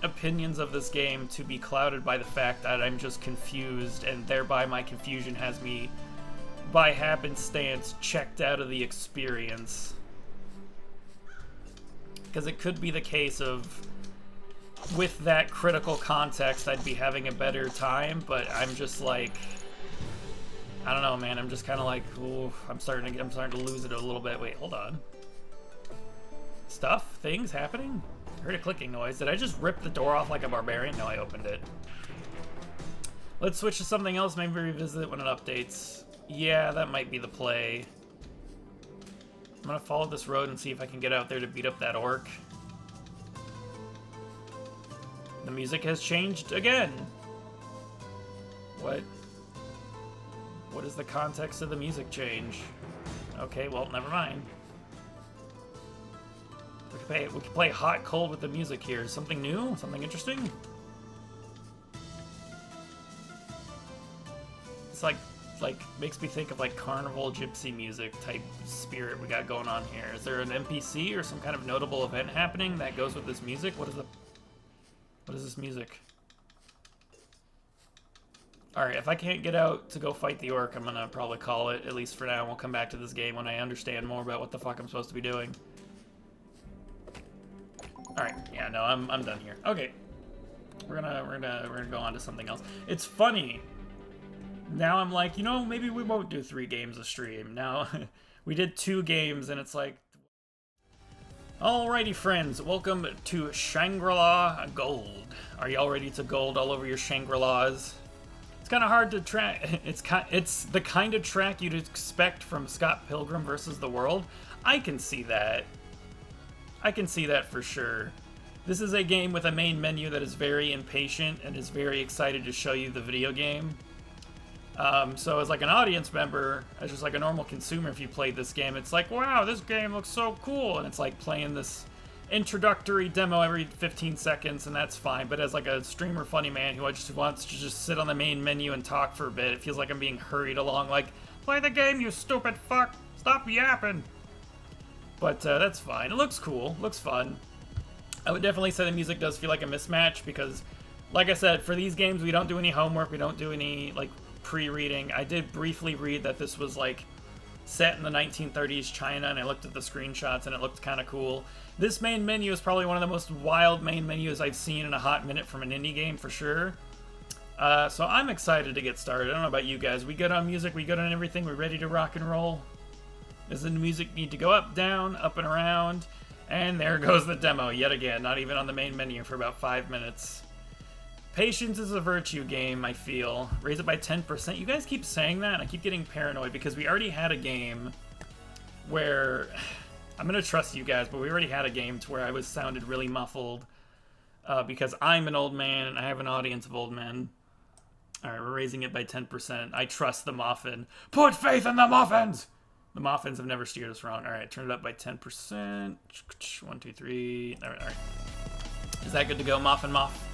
Speaker 1: opinions of this game to be clouded by the fact that I'm just confused, and thereby my confusion has me, by happenstance, checked out of the experience. Because it could be the case of, with that critical context, I'd be having a better time, but I'm just like, I don't know, man. I'm just kind of like, ooh, I'm starting to lose it a little bit. Wait, hold on. Stuff? Things happening? I heard a clicking noise. Did I just rip the door off like a barbarian? No, I opened it. Let's switch to something else. Maybe revisit it when it updates. Yeah, that might be the play. I'm gonna follow this road and see if I can get out there to beat up that orc. The music has changed again. What? What is the context of the music change? Okay, well, never mind. We can play hot cold with the music here. Something new? Something interesting? It's like makes me think of like carnival gypsy music type spirit we got going on here. Is there an NPC or some kind of notable event happening that goes with this music? What is this music? Alright, if I can't get out to go fight the orc, I'm gonna probably call it, at least for now. We'll come back to this game when I understand more about what the fuck I'm supposed to be doing. Alright, yeah, no, I'm done here. Okay. We're gonna go on to something else. It's funny. Now I'm like, you know, maybe we won't do 3 games a stream. Now, we did 2 games, and it's like... Alrighty, friends, welcome to Shangri-La Gold. Are y'all ready to gold all over your Shangri-Las? It's kind of hard to track. It's the kind of track you'd expect from Scott Pilgrim versus the World. I can see that. I can see that for sure. This is a game with a main menu that is very impatient and is very excited to show you the video game. So as like an audience member, as just like a normal consumer, if you played this game, it's like, wow, this game looks so cool. And it's like playing this introductory demo every 15 seconds, and that's fine. But as like a streamer funny man who just wants to just sit on the main menu and talk for a bit, it feels like I'm being hurried along, like, play the game, you stupid fuck, stop yapping. But that's fine. It looks cool, looks fun. I would definitely say the music does feel like a mismatch because, like I said, for these games we don't do any homework, we don't do any like pre-reading. I did briefly read that this was like set in the 1930s China, and I looked at the screenshots and it looked kind of cool. This main menu is probably one of the most wild main menus I've seen in a hot minute from an indie game for sure. So I'm excited to get started. I don't know about you guys. We good on music? We good on everything? We ready to rock and roll? Does the music need to go up, down, up and around? And there goes the demo yet again, not even on the main menu for about 5 minutes. Patience is a virtue game, I feel. Raise it by 10%. You guys keep saying that, and I keep getting paranoid because we already had a game where... I'm going to trust you guys, but we already had a game to where I was sounded really muffled because I'm an old man and I have an audience of old men. Alright, we're raising it by 10%. I trust the muffin. Put faith in the muffins! The muffins have never steered us wrong. Alright, turn it up by 10%. 1, 2, 3. Alright. Is that good to go, Muffin Muff?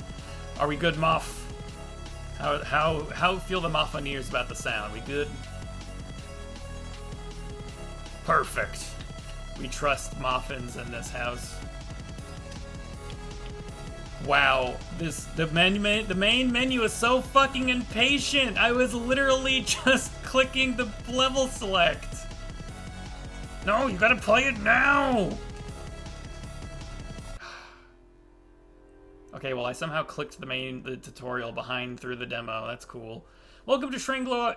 Speaker 1: Are we good, Muff? How feel the Muffineers about the sound? We good? Perfect. We trust muffins in this house. Wow, the main menu is so fucking impatient. I was literally just clicking the level select. No, you gotta play it now. Okay, well I somehow clicked the tutorial behind through the demo. That's cool. Welcome to Shangri-La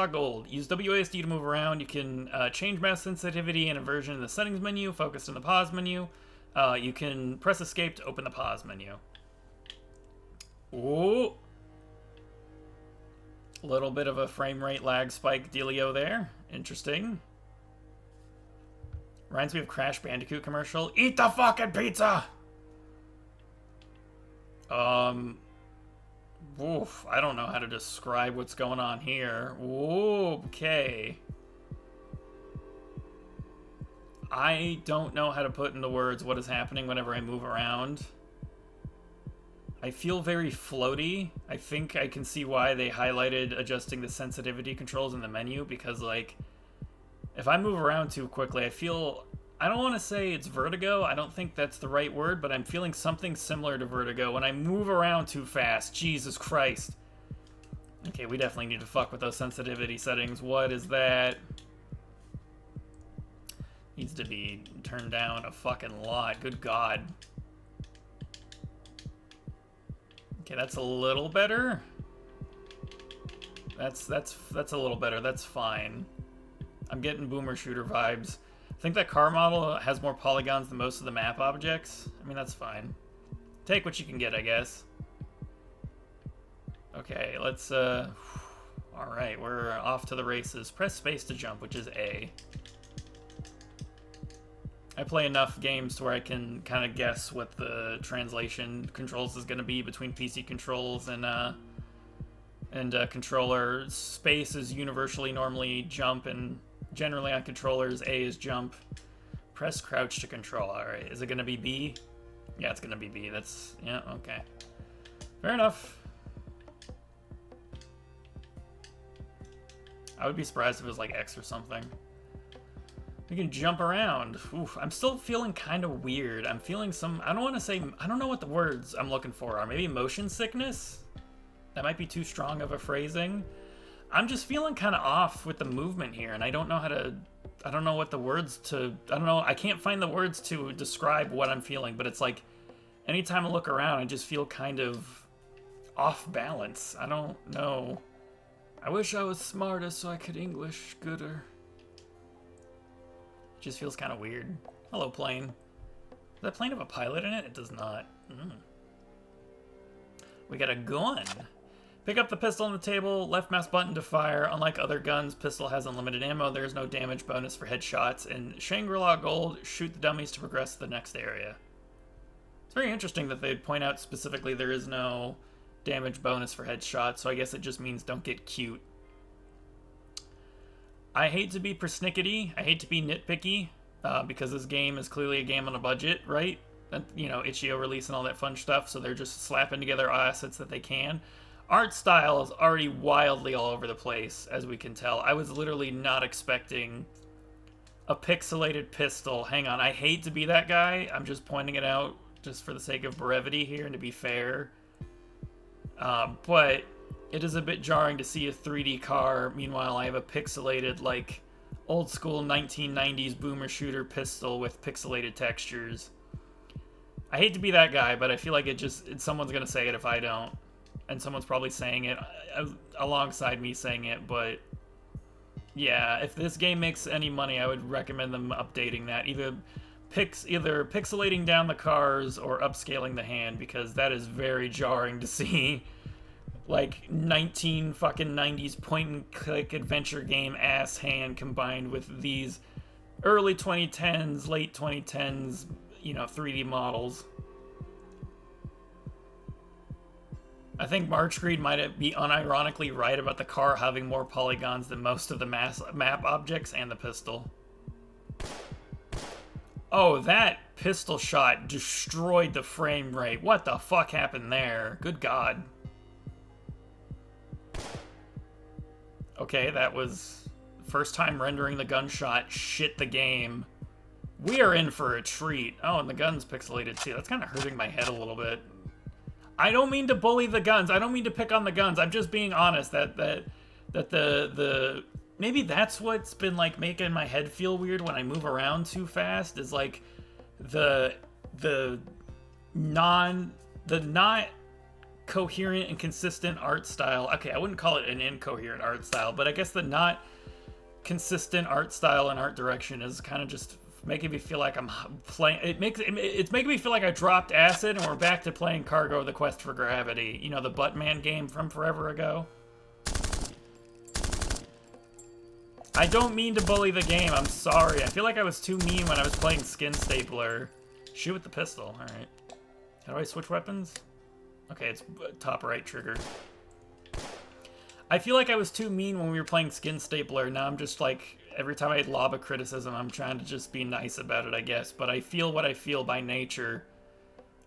Speaker 1: Gold. Use WASD to move around. You can change mouse sensitivity and inversion in the settings menu, focus in the pause menu. You can press escape to open the pause menu. Ooh. A little bit of a frame rate lag spike dealio there. Interesting. Reminds me of Crash Bandicoot commercial. Eat the fucking pizza! Oof, I don't know how to describe what's going on here. Ooh, okay. I don't know how to put into words what is happening whenever I move around. I feel very floaty. I think I can see why they highlighted adjusting the sensitivity controls in the menu, because, like, if I move around too quickly, I feel... I don't want to say it's vertigo. I don't think that's the right word, but I'm feeling something similar to vertigo when I move around too fast. Jesus Christ. Okay, we definitely need to fuck with those sensitivity settings. What is that? Needs to be turned down a fucking lot. Good God. Okay, that's a little better. That's a little better. That's fine. I'm getting boomer shooter vibes. I think that car model has more polygons than most of the map objects. I mean, that's fine. Take what you can get, I guess. Okay, let's, alright, we're off to the races. Press space to jump, which is A. I play enough games to where I can kind of guess what the translation controls is going to be between PC controls and controller. Space is universally normally jump, and generally on controllers, A is jump. Press crouch to control. Alright, is it going to be B? Yeah, it's going to be B. That's, yeah, okay. Fair enough. I would be surprised if it was like X or something. We can jump around. Oof, I'm still feeling kind of weird. I'm feeling some, I don't want to say, I don't know what the words I'm looking for are. Maybe motion sickness? That might be too strong of a phrasing. I'm just feeling kind of off with the movement here, and I don't know how to, I don't know what the words to, I don't know, I can't find the words to describe what I'm feeling, but it's like, anytime I look around, I just feel kind of off balance. I don't know. I wish I was smarter so I could English gooder. Just feels kind of weird. Hello, plane. Does that plane have a pilot in it? It does not. We got a gun. Pick up the pistol on the table, left mouse button to fire. Unlike other guns, pistol has unlimited ammo. There's no damage bonus for headshots. And Shangri-La Gold, shoot the dummies to progress to the next area. It's very interesting that they'd point out specifically there is no damage bonus for headshots, so I guess it just means don't get cute. I hate to be persnickety, I hate to be nitpicky, because this game is clearly a game on a budget, right? And, you know, itch.io release and all that fun stuff, so they're just slapping together assets that they can. Art style is already wildly all over the place, as we can tell. I was literally not expecting a pixelated pistol. Hang on, I hate to be that guy. I'm just pointing it out just for the sake of brevity here and to be fair. But it is a bit jarring to see a 3D car. Meanwhile, I have a pixelated, like, old school 1990s boomer shooter pistol with pixelated textures. I hate to be that guy, but I feel like someone's going to say it if I don't. And someone's probably saying it alongside me saying it, but yeah, if this game makes any money, I would recommend them updating that. Either pixelating down the cars or upscaling the hand, because that is very jarring to see. Like 90s point and click adventure game ass hand combined with these early 2010s, late 2010s, you know, 3D models. I think March Greed might be unironically right about the car having more polygons than most of the map objects and the pistol. Oh, that pistol shot destroyed the frame rate. What the fuck happened there? Good God. Okay, that was first time rendering the gunshot. Shit the game. We are in for a treat. Oh, and the gun's pixelated too. That's kind of hurting my head a little bit. I don't mean to bully the guns. I don't mean to pick on the guns. I'm just being honest that the maybe that's what's been like making my head feel weird when I move around too fast, is like the not coherent and consistent art style. Okay, I wouldn't call it an incoherent art style, but I guess the not consistent art style and art direction is kind of just making me feel like I'm playing. It's making me feel like I dropped acid and we're back to playing Cargo: The Quest for Gravity. You know, the Buttman game from forever ago. I don't mean to bully the game. I'm sorry. I feel like I was too mean when I was playing Skin Stapler. Shoot with the pistol. All right. How do I switch weapons? Okay, it's top right trigger. I feel like I was too mean when we were playing Skin Stapler. Now I'm just like, every time I lob a criticism, I'm trying to just be nice about it, I guess. But I feel what I feel by nature.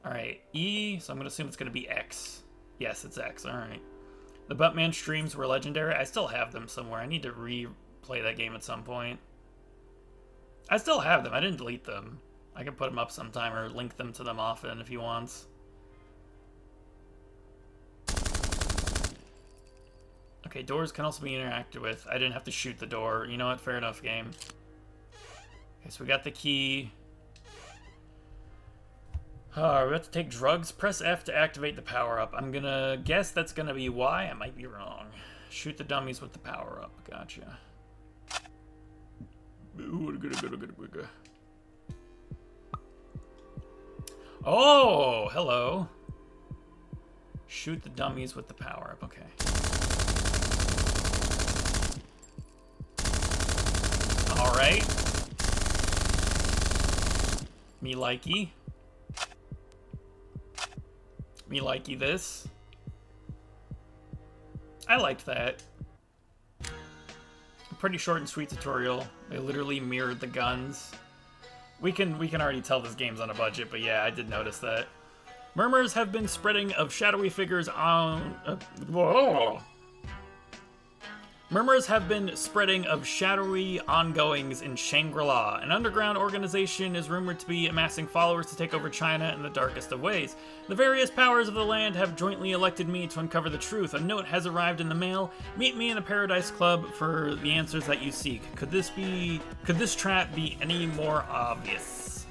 Speaker 1: Alright, E, so I'm going to assume it's going to be X. Yes, it's X, alright. The Buttman streams were legendary. I still have them somewhere. I need to replay that game at some point. I still have them. I didn't delete them. I can put them up sometime or link them to them often if he wants. Okay, doors can also be interacted with. I didn't have to shoot the door. You know what? Fair enough, game. Okay, so we got the key. We have to take drugs. Press F to activate the power-up. I'm gonna guess that's gonna be Y. I might be wrong. Shoot the dummies with the power-up. Gotcha. Oh, hello. Shoot the dummies with the power-up. Okay. Alright. Me likey. Me likey this. I liked that. Pretty short and sweet tutorial. They literally mirrored the guns. We can already tell this game's on a budget, but yeah, I did notice that. Murmurs have been spreading of shadowy figures on... Murmurs have been spreading of shadowy ongoings in Shangri-La. An underground organization is rumored to be amassing followers to take over China in the darkest of ways. The various powers of the land have jointly elected me to uncover the truth. A note has arrived in the mail. Meet me in the Paradise Club for the answers that you seek. Could this trap be any more obvious?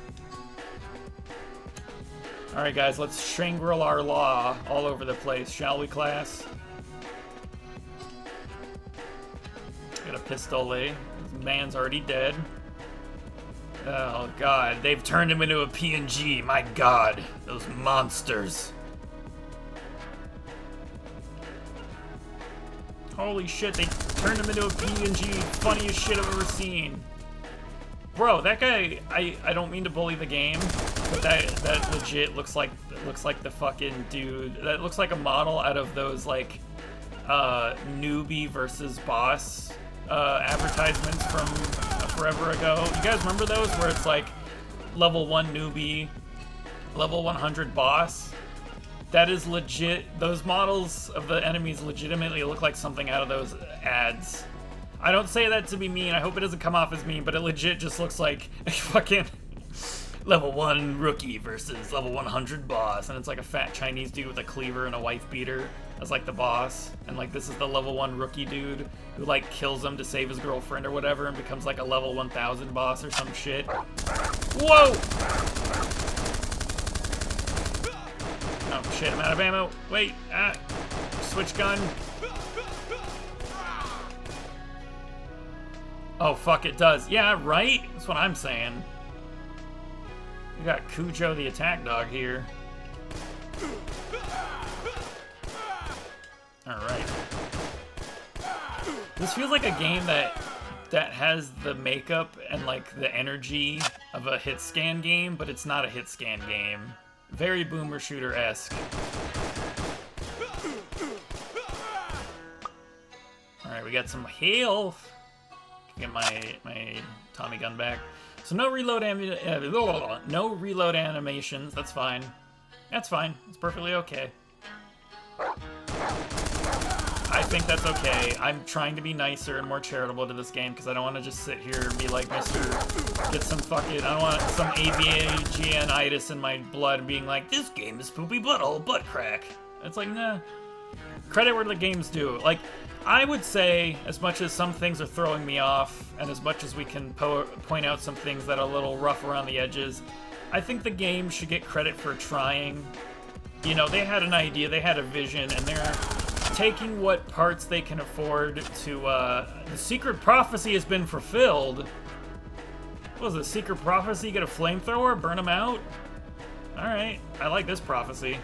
Speaker 1: Alright guys, let's Shangri-La law all over the place, shall we, class? Got a pistole. This man's already dead. Oh god, they've turned him into a PNG. My god, those monsters. Holy shit, they turned him into a PNG. Funniest shit I've ever seen. Bro, that guy, I don't mean to bully the game, but that legit looks like the fucking dude. That looks like a model out of those, like, newbie versus boss advertisements from forever ago. You guys remember those where it's like level 1 newbie, level 100 boss? That is legit. Those models of the enemies legitimately look like something out of those ads. I don't say that to be mean. I hope it doesn't come off as mean, but it legit just looks like a fucking level 1 rookie versus level 100 boss. And it's like a fat Chinese dude with a cleaver and a wife beater as like the boss. And like this is the level 1 rookie dude who like kills him to save his girlfriend or whatever and becomes like a level 1000 boss or some shit. Whoa! Oh shit, I'm out of ammo. Wait, switch gun. Oh fuck, it does. Yeah, right? That's what I'm saying. We got Cujo the attack dog here. Alright. This feels like a game that has the makeup and like the energy of a hit scan game, but it's not a hit scan game. Very boomer shooter-esque. Alright, we got some health. Get my Tommy gun back. So no reload animations. That's fine. That's fine. It's perfectly okay. I think that's okay. I'm trying to be nicer and more charitable to this game because I don't want to just sit here and be like, get some fucking, I don't want some avianitis in my blood being like, this game is poopy butthole butt crack. It's like, nah. Credit where the game's due. Like, I would say, as much as some things are throwing me off, and as much as we can point out some things that are a little rough around the edges, I think the game should get credit for trying. You know, they had an idea, they had a vision, and they're taking what parts they can afford to, the secret prophecy has been fulfilled. What was it, secret prophecy? Get a flamethrower? Burn them out? Alright, I like this prophecy.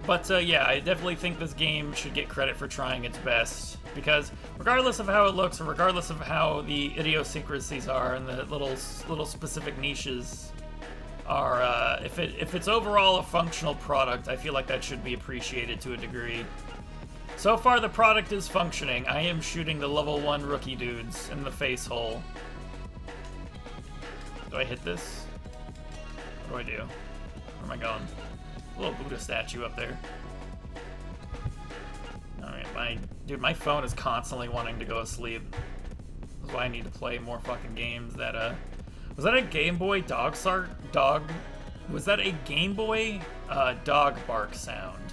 Speaker 1: But, yeah, I definitely think this game should get credit for trying its best. Because regardless of how it looks, or regardless of how the idiosyncrasies are and the little specific niches are, if it's overall a functional product, I feel like that should be appreciated to a degree. So far, the product is functioning. I am shooting the level 1 rookie dudes in the face hole. Do I hit this? What do I do? Where am I going? A little Buddha statue up there. Alright, my phone is constantly wanting to go to sleep. That's why I need to play more fucking games that, was that a Game Boy dog? Was that a Game Boy dog bark sound?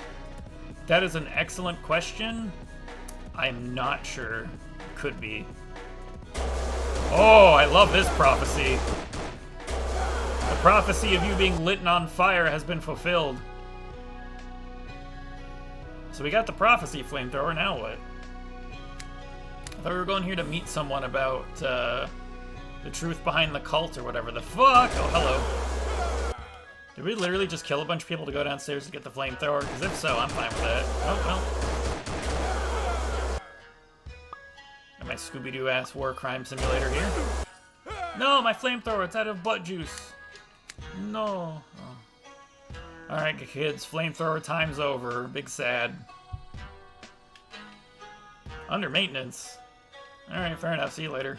Speaker 1: That is an excellent question. I'm not sure. Could be. Oh, I love this prophecy. The prophecy of you being lit on fire has been fulfilled. So we got the prophecy flamethrower, now what? I thought we were going here to meet someone about, the truth behind the cult or whatever the fuck. Oh, hello. Did we literally just kill a bunch of people to go downstairs to get the flamethrower? Because if so, I'm fine with that. Oh, well. Got my Scooby-Doo ass war crime simulator here. No, my flamethrower, it's out of butt juice. No. Oh. Alright, kids, flamethrower time's over. Big sad. Under maintenance. Alright, fair enough. See you later.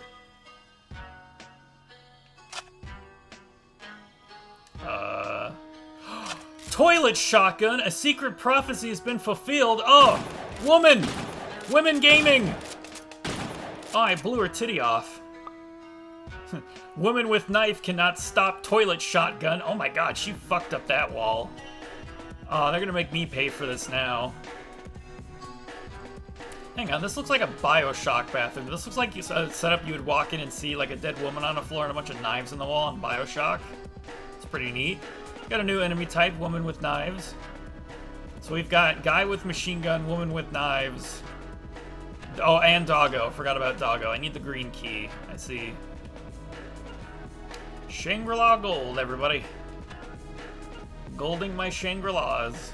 Speaker 1: Toilet shotgun! A secret prophecy has been fulfilled! Oh! Woman! Women gaming! Oh, I blew her titty off. Woman with knife cannot stop toilet shotgun. Oh my god, she fucked up that wall. Oh, they're gonna make me pay for this now. Hang on, this looks like a Bioshock bathroom. This looks like a setup you would walk in and see like a dead woman on the floor and a bunch of knives in the wall on Bioshock. It's pretty neat. Got a new enemy type, woman with knives. So we've got guy with machine gun, woman with knives. Oh, and Doggo. Forgot about Doggo. I need the green key. I see. Shangri-La gold, everybody. Golding my Shangri-Las.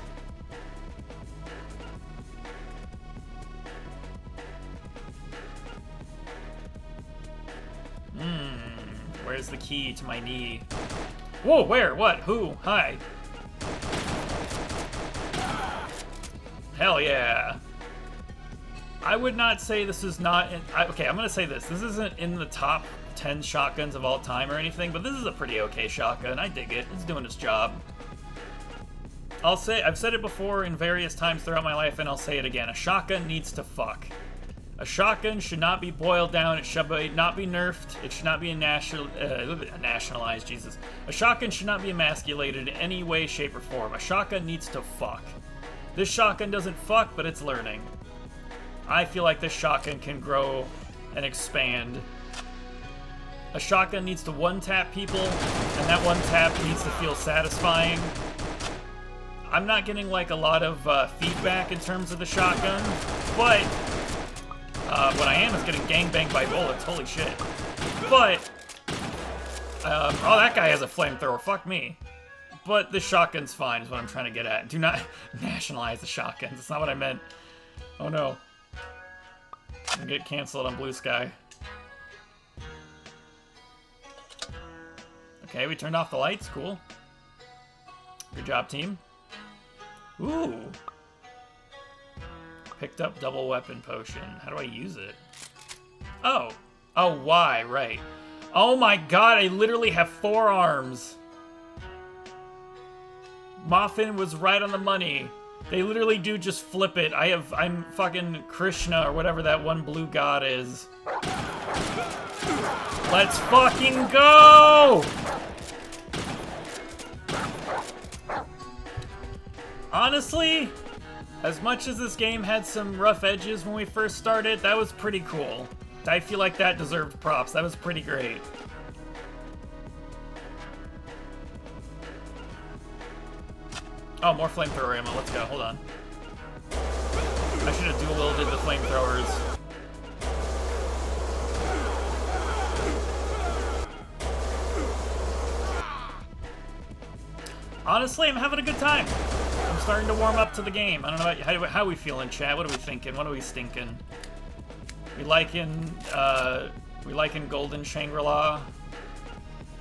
Speaker 1: Where's the key to my knee? Whoa, where? What? Who? Hi. Hell yeah. I would not say this is not... okay, I'm going to say this. This isn't in the top 10 shotguns of all time or anything, but this is a pretty okay shotgun. I dig it. It's doing its job. I've said it before in various times throughout my life, and I'll say it again. A shotgun needs to fuck. A shotgun should not be boiled down. It should not be nerfed. It should not be nationalized, Jesus. A shotgun should not be emasculated in any way, shape, or form. A shotgun needs to fuck. This shotgun doesn't fuck, but it's learning. I feel like this shotgun can grow and expand. A shotgun needs to one-tap people, and that one-tap needs to feel satisfying. I'm not getting, like, a lot of feedback in terms of the shotgun, but what I am is getting gangbanged by bullets. Holy shit. But, oh, that guy has a flamethrower. Fuck me. But the shotgun's fine is what I'm trying to get at. Do not nationalize the shotguns. That's not what I meant. Oh, no. I'm gonna get canceled on Blue Sky. Okay, we turned off the lights. Cool. Good job, team. Ooh. Picked up double weapon potion. How do I use it? Oh. Oh, why? Right. Oh my god, I literally have 4 arms. Muffin was right on the money. They literally do just flip it. I'm fucking Krishna or whatever that one blue god is. Let's fucking go! Honestly, as much as this game had some rough edges when we first started, that was pretty cool. I feel like that deserved props. That was pretty great. Oh, more flamethrower ammo. Let's go. Hold on. I should have dual-wielded the flamethrowers. Honestly, I'm having a good time. I'm starting to warm up to the game. I don't know about how we feeling, chat. What are we thinking? What are we stinking? We liking Golden Shangri-La?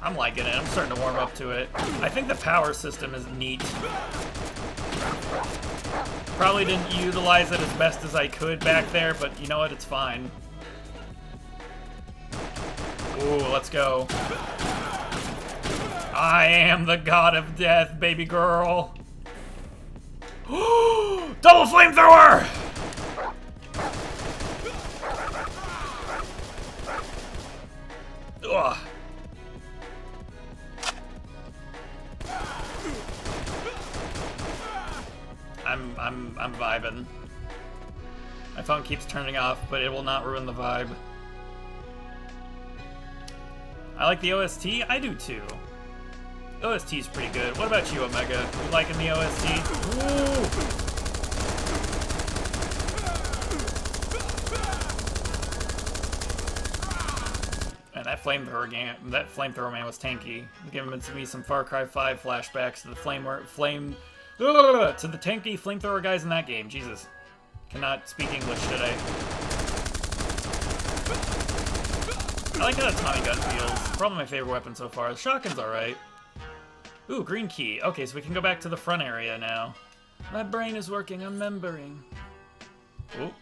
Speaker 1: I'm liking it. I'm starting to warm up to it. I think the power system is neat. Probably didn't utilize it as best as I could back there, but you know what? It's fine. Ooh, let's go. I am the god of death, baby girl. Double flamethrower! Ugh. I'm vibing. My phone keeps turning off, but it will not ruin the vibe. I like the OST? I do too. The OST is pretty good. What about you, Omega? You liking the OST? Ooh! Man, that flamethrower man was tanky. Giving me some Far Cry 5 flashbacks to the to the tanky flamethrower guys in that game. Jesus. Cannot speak English today. I like how the Tommy gun feels. Probably my favorite weapon so far. The shotgun's alright. Ooh, green key. Okay, so we can go back to the front area now. My brain is working. I'm remembering. Ooh.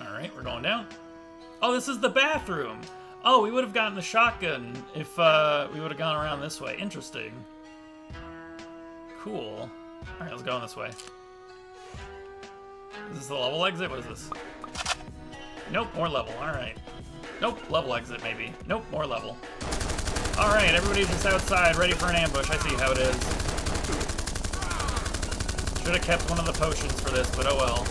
Speaker 1: Alright, we're going down. Oh, this is the bathroom. Oh, we would have gotten the shotgun if we would have gone around this way. Interesting. Cool. Alright, let's go on this way. Is this the level exit? What is this? Nope, more level. Alright. Nope, level exit maybe. Nope, more level. Alright, everybody's just outside, ready for an ambush. I see how it is. Should have kept one of the potions for this, but oh well.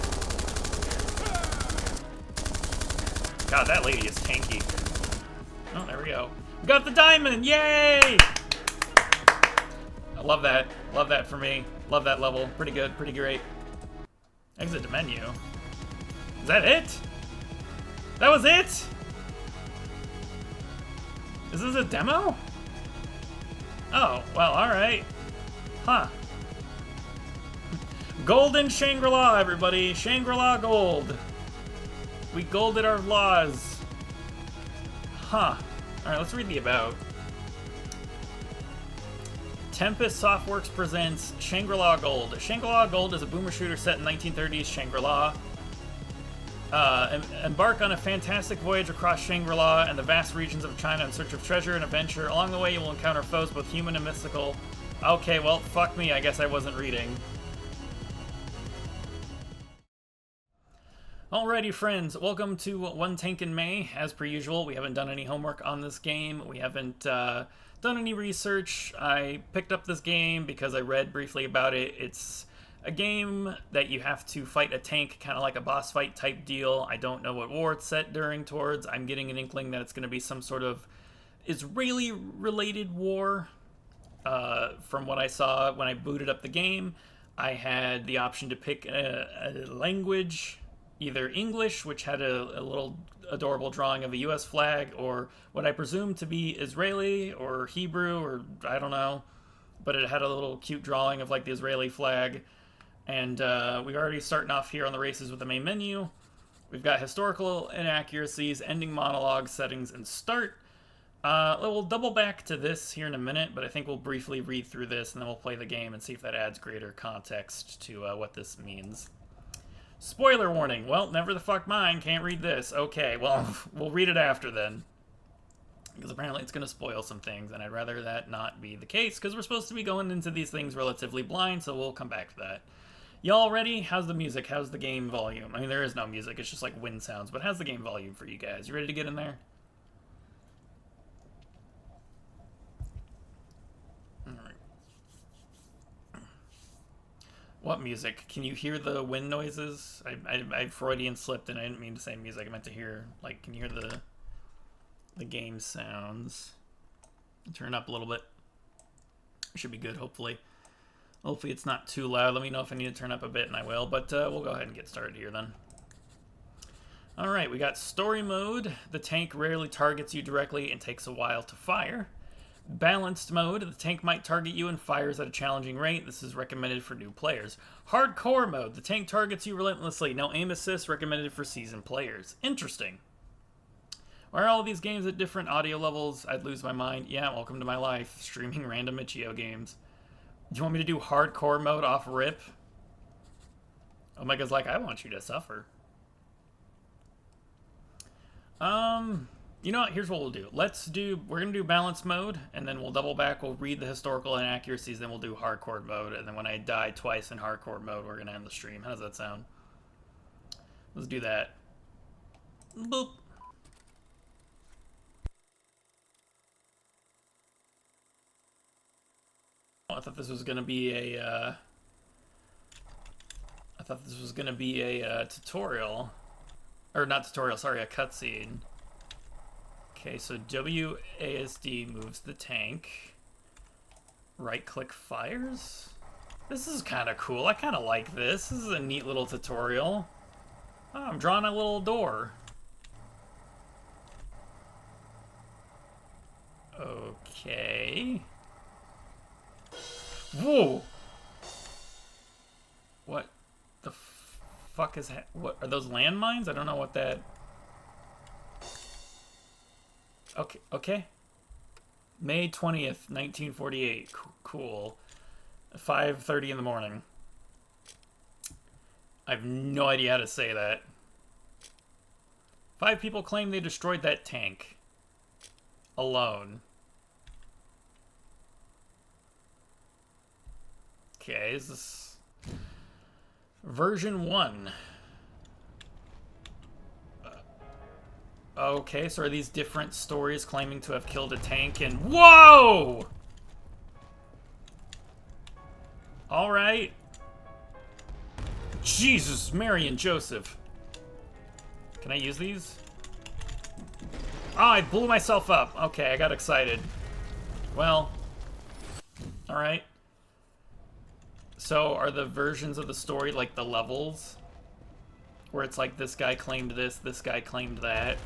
Speaker 1: God, that lady is tanky. Oh, there we go. We got the diamond! Yay! I love that. Love that for me. Love that level. Pretty good. Pretty great. Exit to menu. Is that it? That was it? Is this a demo? Oh, well, alright. Huh. Golden Shangri-La, everybody. Shangri-La gold. We golded our laws. Huh. Alright, let's read the about. Tempest Softworks presents Shangri-La Gold. Shangri-La Gold is a boomer shooter set in 1930s Shangri-La. Embark on a fantastic voyage across Shangri-La and the vast regions of China in search of treasure and adventure. Along the way, you will encounter foes both human and mystical. Okay, well, fuck me, I guess I wasn't reading. Alrighty, friends, welcome to One Tank in May. As per usual, we haven't done any homework on this game. We haven't done any research. I picked up this game because I read briefly about it. It's a game that you have to fight a tank, kind of like a boss fight type deal. I don't know what war it's set towards. I'm getting an inkling that it's going to be some sort of Israeli-related war. From what I saw when I booted up the game, I had the option to pick a language, either English, which had a little adorable drawing of a US flag, or what I presume to be Israeli or Hebrew, or I don't know, but it had a little cute drawing of like the Israeli flag. And we're already starting off here on the races with the main menu. We've got historical inaccuracies, ending monologue, settings, and start. We'll double back to this here in a minute, but I think we'll briefly read through this and then we'll play the game and see if that adds greater context to what this means. Spoiler warning. Well, never the fuck mind. Can't read this. Okay, well, we'll read it after then. Because apparently it's going to spoil some things, and I'd rather that not be the case, because we're supposed to be going into these things relatively blind, so we'll come back to that. Y'all ready? How's the music? How's the game volume? I mean, there is no music. It's just like wind sounds, but how's the game volume for you guys? You ready to get in there? What music? Can you hear the wind noises? I Freudian slipped and I didn't mean to say music. I meant to hear, like, can you hear the game sounds? Turn it up a little bit. It should be good, hopefully. Hopefully it's not too loud. Let me know if I need to turn up a bit and I will, but we'll go ahead and get started here then. Alright, we got story mode. The tank rarely targets you directly and takes a while to fire. Balanced mode, the tank might target you and fires at a challenging rate. This is recommended for new players. Hardcore mode, the tank targets you relentlessly. No aim assist, recommended for seasoned players. Interesting. Why are all these games at different audio levels? I'd lose my mind. Yeah, welcome to my life, streaming random itch.io games. Do you want me to do hardcore mode off rip? Omega's like, I want you to suffer. You know what? Here's what we'll do. We're going to do balance mode, and then we'll double back. We'll read the historical inaccuracies, then we'll do hardcore mode, and then when I die twice in hardcore mode, we're going to end the stream. How does that sound? Let's do that. Boop. I thought this was going to be a, tutorial. Or not tutorial, sorry, a cutscene. Okay, so WASD moves the tank. Right-click fires? This is kind of cool. I kind of like this. This is a neat little tutorial. Oh, I'm drawing a little door. Okay. Whoa! What the fuck is that? What are those landmines? I don't know what that... Okay. May 20th, 1948. Cool. 5:30 in the morning. I have no idea how to say that. 5 people claim they destroyed that tank. Alone. Okay, is this... Version 1. Okay, so are these different stories claiming to have killed a tank and... Whoa! Alright. Jesus, Mary and Joseph. Can I use these? Oh, I blew myself up. Okay, I got excited. Well. Alright. So, are the versions of the story like the levels? Where it's like, this guy claimed this guy claimed that.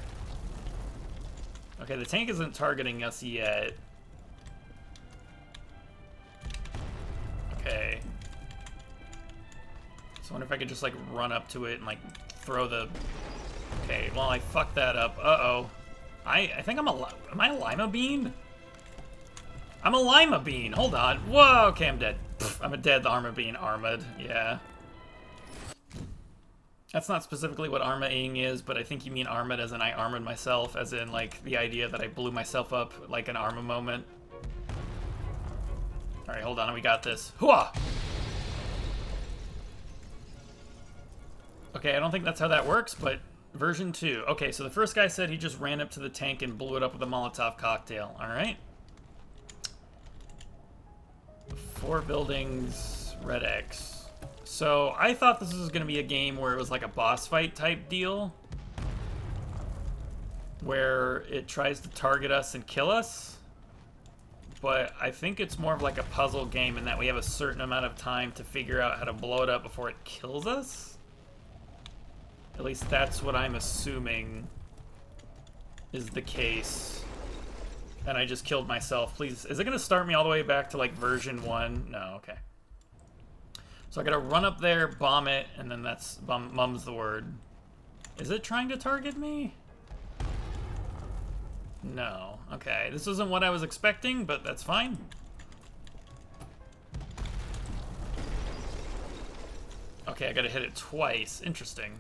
Speaker 1: Okay, the tank isn't targeting us yet. Okay. So I wonder if I could just, like, run up to it and, like, throw the... Okay, well, I fucked that up. Uh-oh. I think I'm a... Am I a lima bean? I'm a lima bean. Hold on. Whoa, okay, I'm dead. Pfft, I'm a dead armor bean. Armored. Yeah. That's not specifically what armoring is, but I think you mean armored as in I armored myself, as in, like, the idea that I blew myself up like an armor moment. Alright, hold on. We got this. Hooah! Okay, I don't think that's how that works, but version 2. Okay, so the first guy said he just ran up to the tank and blew it up with a Molotov cocktail. Alright. 4 buildings, red X. So I thought this was going to be a game where it was like a boss fight type deal, where it tries to target us and kill us. But I think it's more of like a puzzle game in that we have a certain amount of time to figure out how to blow it up before it kills us. At least that's what I'm assuming is the case. And I just killed myself. Please, is it going to start me all the way back to like version 1? No, okay. So I got to run up there, bomb it, and then that's mum's the word. Is it trying to target me? No. Okay, this isn't what I was expecting, but that's fine. Okay, I got to hit it twice. Interesting.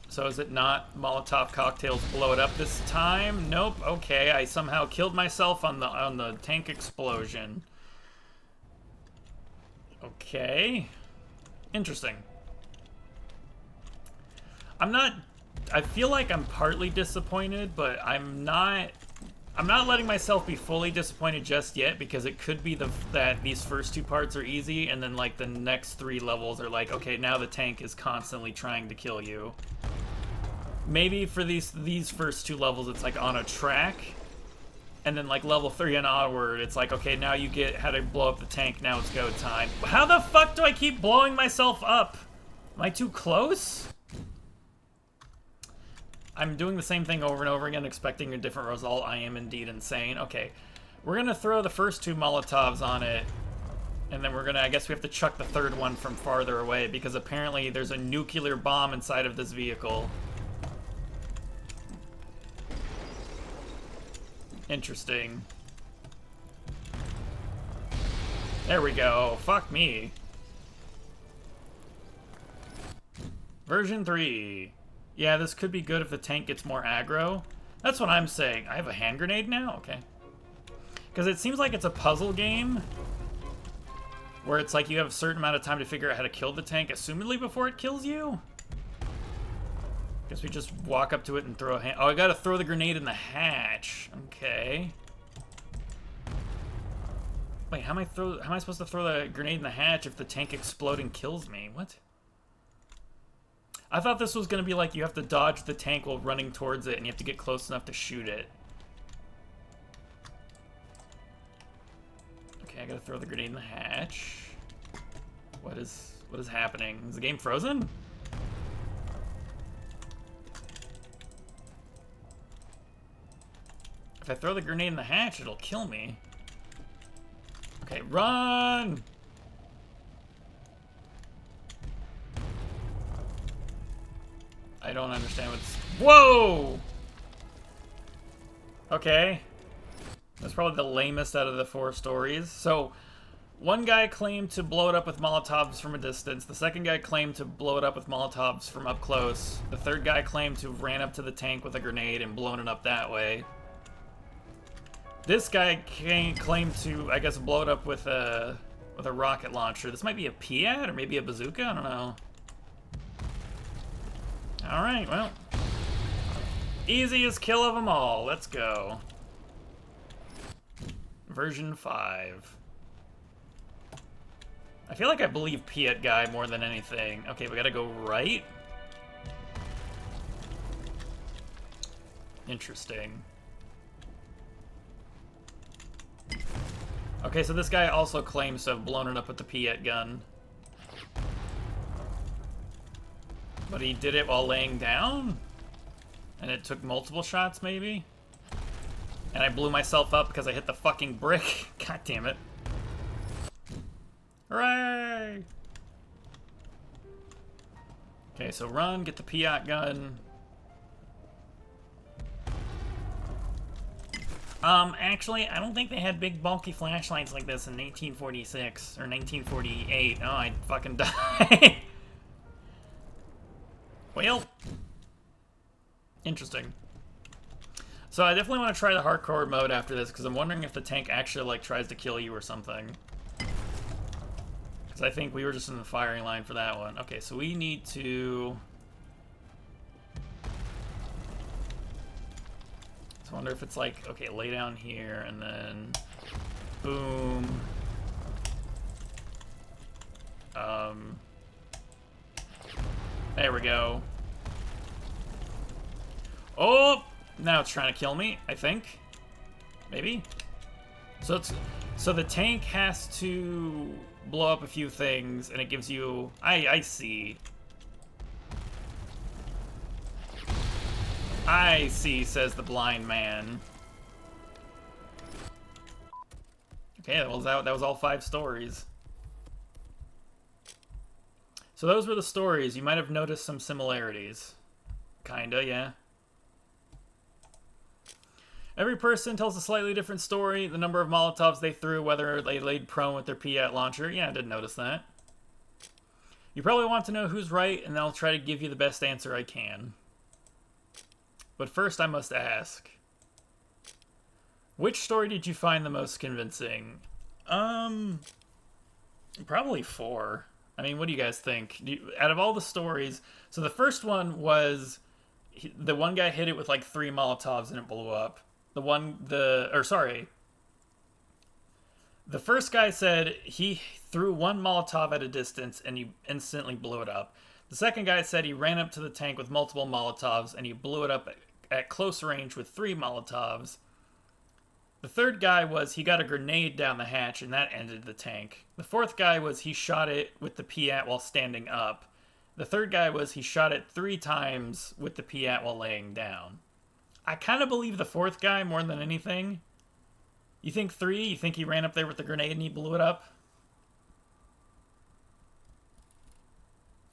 Speaker 1: So is it not Molotov cocktails blow it up this time? Nope. Okay, I somehow killed myself on the tank explosion. Okay. Interesting. I feel like I'm partly disappointed, but I'm not letting myself be fully disappointed just yet, because it could be that these first 2 parts are easy, and then like the next 3 levels are like, okay, now the tank is constantly trying to kill you. Maybe for these first 2 levels, it's like on a track, and then like level 3 and onward, it's like, okay, now you get how to blow up the tank, now it's go time. How the fuck do I keep blowing myself up? Am I too close? I'm doing the same thing over and over again, expecting a different result. I am indeed insane. Okay, we're gonna throw the first 2 Molotovs on it, and then we're gonna, I guess we have to chuck the 3rd one from farther away, because apparently there's a nuclear bomb inside of this vehicle. Interesting. There we go. Fuck me. Version 3. Yeah, this could be good if the tank gets more aggro. That's what I'm saying. I have a hand grenade now? Okay. Because it seems like it's a puzzle game where it's like you have a certain amount of time to figure out how to kill the tank, assumedly before it kills you. Guess we just walk up to it and throw a hand. Oh, I gotta throw the grenade in the hatch. Okay. Wait, how am I supposed to throw the grenade in the hatch if the tank exploding kills me? What? I thought this was gonna be like you have to dodge the tank while running towards it and you have to get close enough to shoot it. Okay, I gotta throw the grenade in the hatch. What is happening? Is the game frozen? If I throw the grenade in the hatch, it'll kill me. Okay, run! I don't understand what's... Whoa! Okay. That's probably the lamest out of the 4 stories. So, one guy claimed to blow it up with Molotovs from a distance. The second guy claimed to blow it up with Molotovs from up close. The third guy claimed to have ran up to the tank with a grenade and blown it up that way. This guy claimed to, I guess, blow it up with a rocket launcher. This might be a Piat or maybe a bazooka. I don't know. All right, well, easiest kill of them all. Let's go. Version 5. I feel like I believe Piat guy more than anything. Okay, we gotta go right. Interesting. Okay, so this guy also claims to have blown it up with the Piat gun. But he did it while laying down? And it took multiple shots, maybe? And I blew myself up because I hit the fucking brick. God damn it. Hooray! Okay, so run, get the Piat gun. Actually, I don't think they had big bulky flashlights like this in 1946 or 1948. Oh, I'd fucking die. Well, interesting. So I definitely want to try the hardcore mode after this, because I'm wondering if the tank actually, like, tries to kill you or something. Because I think we were just in the firing line for that one. Okay, so we need to... So I wonder if it's like, okay, lay down here, and then... Boom. There we go. Oh! Now it's trying to kill me, I think. Maybe? So the tank has to blow up a few things, and it gives you... I see. I see, says the blind man. Okay, that was all 5 stories. So those were the stories. You might have noticed some similarities. Kinda, yeah. Every person tells a slightly different story. The number of Molotovs they threw, whether they laid prone with their Piat launcher. Yeah, I did notice that. You probably want to know who's right, and I'll try to give you the best answer I can. But first, I must ask. Which story did you find the most convincing? Probably 4. I mean, what do you guys think? Out of all the stories... So the first one was... The one guy hit it with like 3 Molotovs and it blew up. The first guy said he threw 1 Molotov at a distance and he instantly blew it up. The second guy said he ran up to the tank with multiple Molotovs and he blew it up at close range with 3 Molotovs. The third guy was he got a grenade down the hatch and that ended the tank. The fourth guy was he shot it with the Piat while standing up. The third guy was he shot it 3 times with the Piat while laying down. I kind of believe the fourth guy more than anything. You think 3? You think he ran up there with the grenade and he blew it up?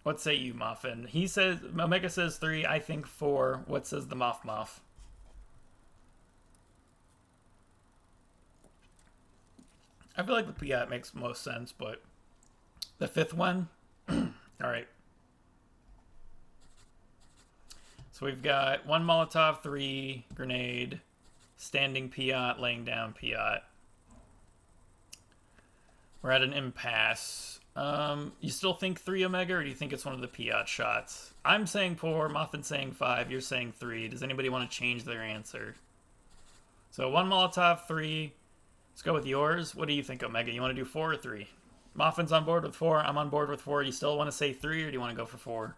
Speaker 1: What say you, Muffin? He says, Omega says 3, I think 4. What says the Muff? I feel like the Piat makes most sense, but the 5th one? Alright. So we've got 1 Molotov, 3 grenade, standing Piat, laying down Piat. We're at an impasse. You still think 3 Omega, or do you think it's one of the Piat shots? I'm saying 4, Muffin's saying 5, you're saying 3. Does anybody want to change their answer? So 1 Molotov, 3. Let's go with yours. What do you think, Omega? You want to do 4 or 3? Muffin's on board with 4. I'm on board with 4. You still want to say 3, or do you want to go for 4?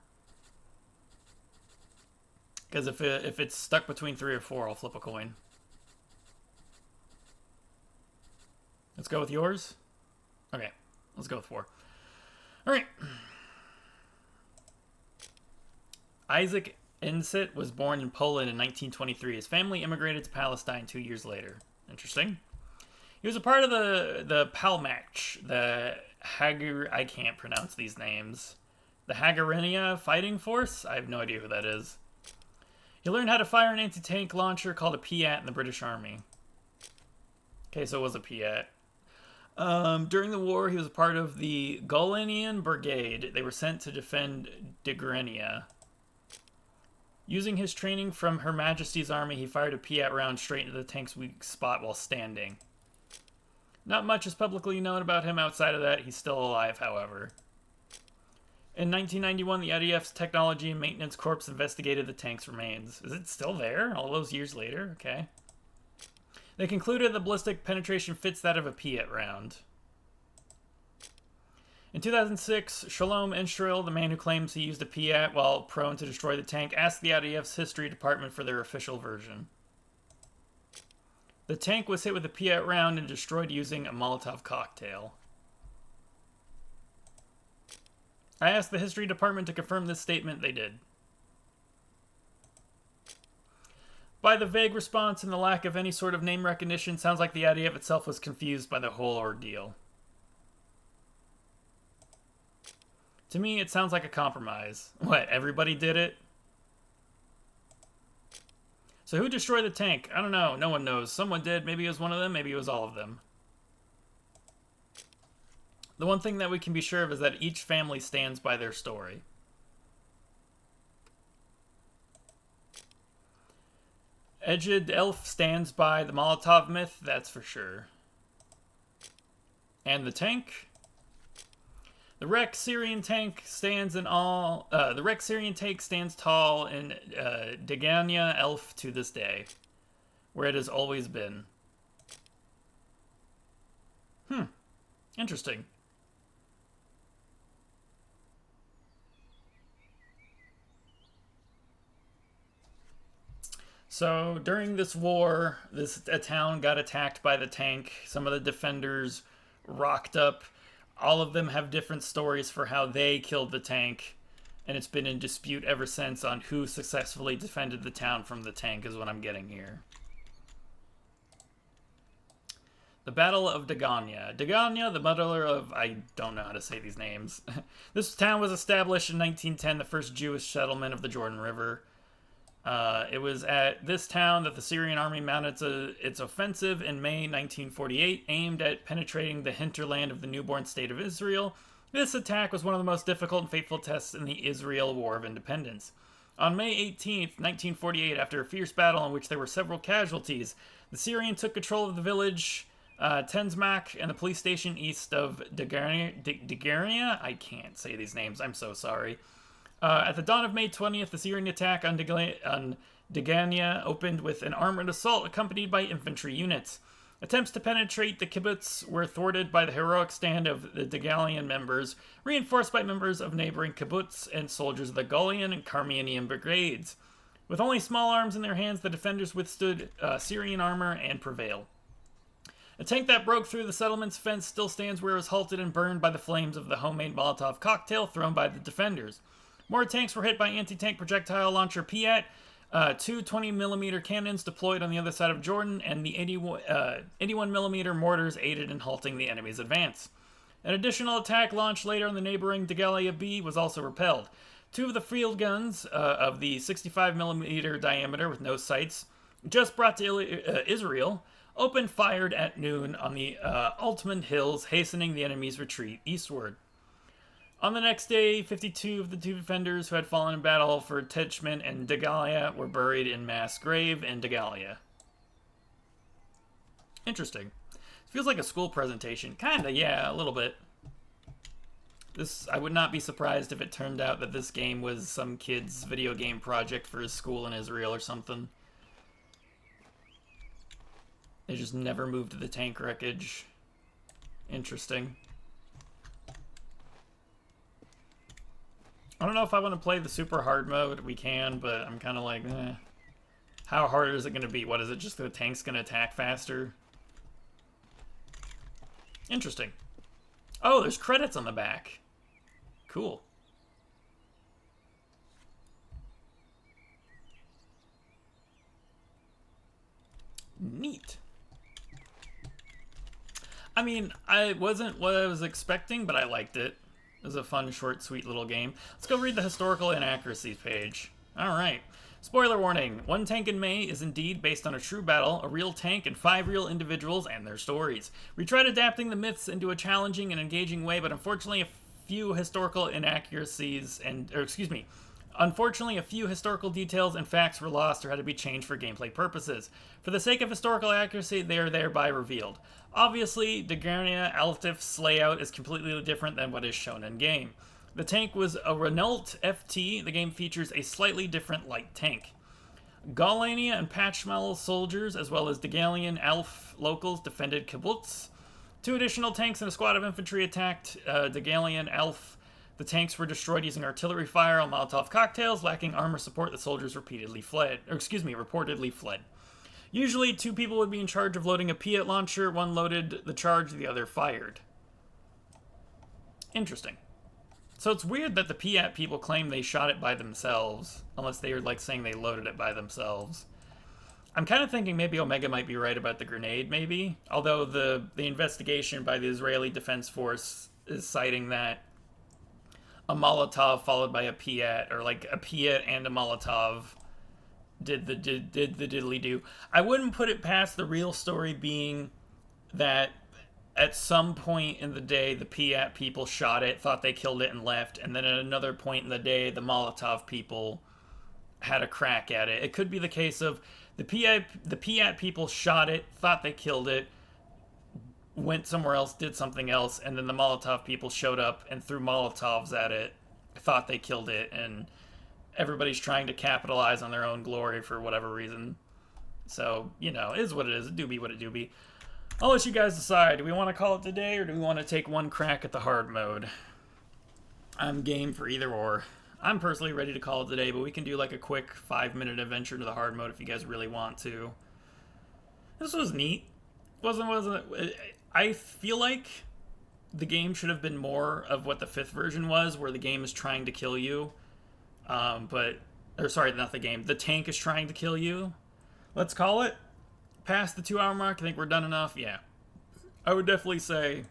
Speaker 1: Because if it's stuck between 3 or 4, I'll flip a coin. Let's go with yours? Okay, let's go with 4. Alright. Isaac Insit was born in Poland in 1923. His family immigrated to Palestine 2 years later. Interesting. He was a part of the Palmach, I can't pronounce these names. The Hagarinia Fighting Force? I have no idea who that is. He learned how to fire an anti-tank launcher called a Piat in the British Army. Okay, so it was a Piat. During the war, he was a part of the Golanian Brigade. They were sent to defend Digrenia. Using his training from Her Majesty's Army, he fired a Piat round straight into the tank's weak spot while standing. Not much is publicly known about him outside of that. He's still alive, however. In 1991, the IDF's Technology and Maintenance Corps investigated the tank's remains. Is it still there all those years later? Okay. They concluded the ballistic penetration fits that of a Piat round. In 2006, Shalom Enstrel, the man who claims he used a Piat while prone to destroy the tank, asked the IDF's History Department for their official version. The tank was hit with a Piat round and destroyed using a Molotov cocktail. I asked the History Department to confirm this statement. They did. By the vague response and the lack of any sort of name recognition, sounds like the IDF itself was confused by the whole ordeal. To me, it sounds like a compromise. What, everybody did it? So who destroyed the tank? I don't know. No one knows. Someone did. Maybe it was one of them. Maybe it was all of them. The one thing that we can be sure of is that each family stands by their story. Edged Elf stands by the Molotov myth, that's for sure. And the tank? The Wreck Syrian tank stands in all. The Wreck Syrian tank stands tall in Degania Elf to this day, where it has always been. Interesting. So during this war, a town got attacked by the tank. Some of the defenders rocked up. All of them have different stories for how they killed the tank, and it's been in dispute ever since on who successfully defended the town from the tank, is what I'm getting here. The Battle of Degania. Degania, the mother of... I don't know how to say these names. This town was established in 1910, the first Jewish settlement of the Jordan River. It was at this town that the Syrian army mounted its offensive in May 1948, aimed at penetrating the hinterland of the newborn state of Israel. This attack was one of the most difficult and fateful tests in the Israel War of Independence. On May 18, 1948, after a fierce battle in which there were several casualties, the Syrians took control of the village Tenzmak and the police station east of Degania? I can't say these names, I'm so sorry. At the dawn of May 20th, the Syrian attack on Degania opened with an armored assault accompanied by infantry units. Attempts to penetrate the kibbutz were thwarted by the heroic stand of the Degalian members, reinforced by members of neighboring kibbutz and soldiers of the Golian and Carmanian brigades. With only small arms in their hands, the defenders withstood Syrian armor and prevailed. A tank that broke through the settlement's fence still stands where it was halted and burned by the flames of the homemade Molotov cocktail thrown by the defenders. More tanks were hit by anti-tank projectile launcher Piat, two 20mm cannons deployed on the other side of Jordan, and the 81mm mortars aided in halting the enemy's advance. An additional attack launched later on the neighboring Degalia B was also repelled. Two of the field guns of the 65mm diameter with no sights, just brought to Israel, opened fired at noon on the Altman Hills, hastening the enemy's retreat eastward. On the next day, 52 of the two defenders who had fallen in battle for Techman and Degalia were buried in mass grave in Degalia. Interesting. Feels like a school presentation. Kinda, yeah, a little bit. I would not be surprised if it turned out that this game was some kid's video game project for his school in Israel or something. They just never moved to the tank wreckage. Interesting. I don't know if I want to play the super hard mode. We can, but I'm kind of like, how hard is it going to be? What is it? Just the tank's going to attack faster? Interesting. Oh, there's credits on the back. Cool. Neat. I mean, I wasn't what I was expecting, but I liked it. It was a fun, short, sweet little game. Let's go read the historical inaccuracies page. Alright. Spoiler warning. One Tank in May is indeed based on a true battle, a real tank, and 5 real individuals and their stories. We tried adapting the myths into a challenging and engaging way, but unfortunately a few historical inaccuracies Unfortunately, a few historical details and facts were lost or had to be changed for gameplay purposes. For the sake of historical accuracy, they are thereby revealed. Obviously, Degania Altif's layout is completely different than what is shown in-game. The tank was a Renault FT. The game features a slightly different light tank. Galania and Patchmal soldiers, as well as Degalian Alf locals, defended kibbutz. 2 additional tanks and a squad of infantry attacked Degalian Alf. The tanks were destroyed using artillery fire on Molotov cocktails. Lacking armor support, the soldiers reportedly fled. Usually, 2 people would be in charge of loading a Piat launcher. One loaded the charge, the other fired. Interesting. So it's weird that the Piat people claim they shot it by themselves, unless they were like saying they loaded it by themselves. I'm kind of thinking maybe Omega might be right about the grenade, maybe. Although the investigation by the Israeli Defense Force is citing that a Molotov followed by a Piat, or like a Piat and a Molotov did the diddly do. I wouldn't put it past the real story being that at some point in the day the Piat people shot it, thought they killed it, and left, and then at another point in the day the Molotov people had a crack at it. It could be the case of the Piat people shot it, thought they killed it, went somewhere else, did something else, and then the Molotov people showed up and threw Molotovs at it, thought they killed it, and everybody's trying to capitalize on their own glory for whatever reason. So, it is what it is. It do be what it do be. I'll let you guys decide. Do we want to call it today, or do we want to take one crack at the hard mode? I'm game for either or. I'm personally ready to call it today, but we can do like a quick 5-minute adventure to the hard mode if you guys really want to. This was neat. Wasn't it? I feel like the game should have been more of what the 5th version was, where the game is trying to kill you. Sorry, not the game. The tank is trying to kill you. Let's call it. Past the 2-hour mark, I think we're done enough. Yeah. I would definitely say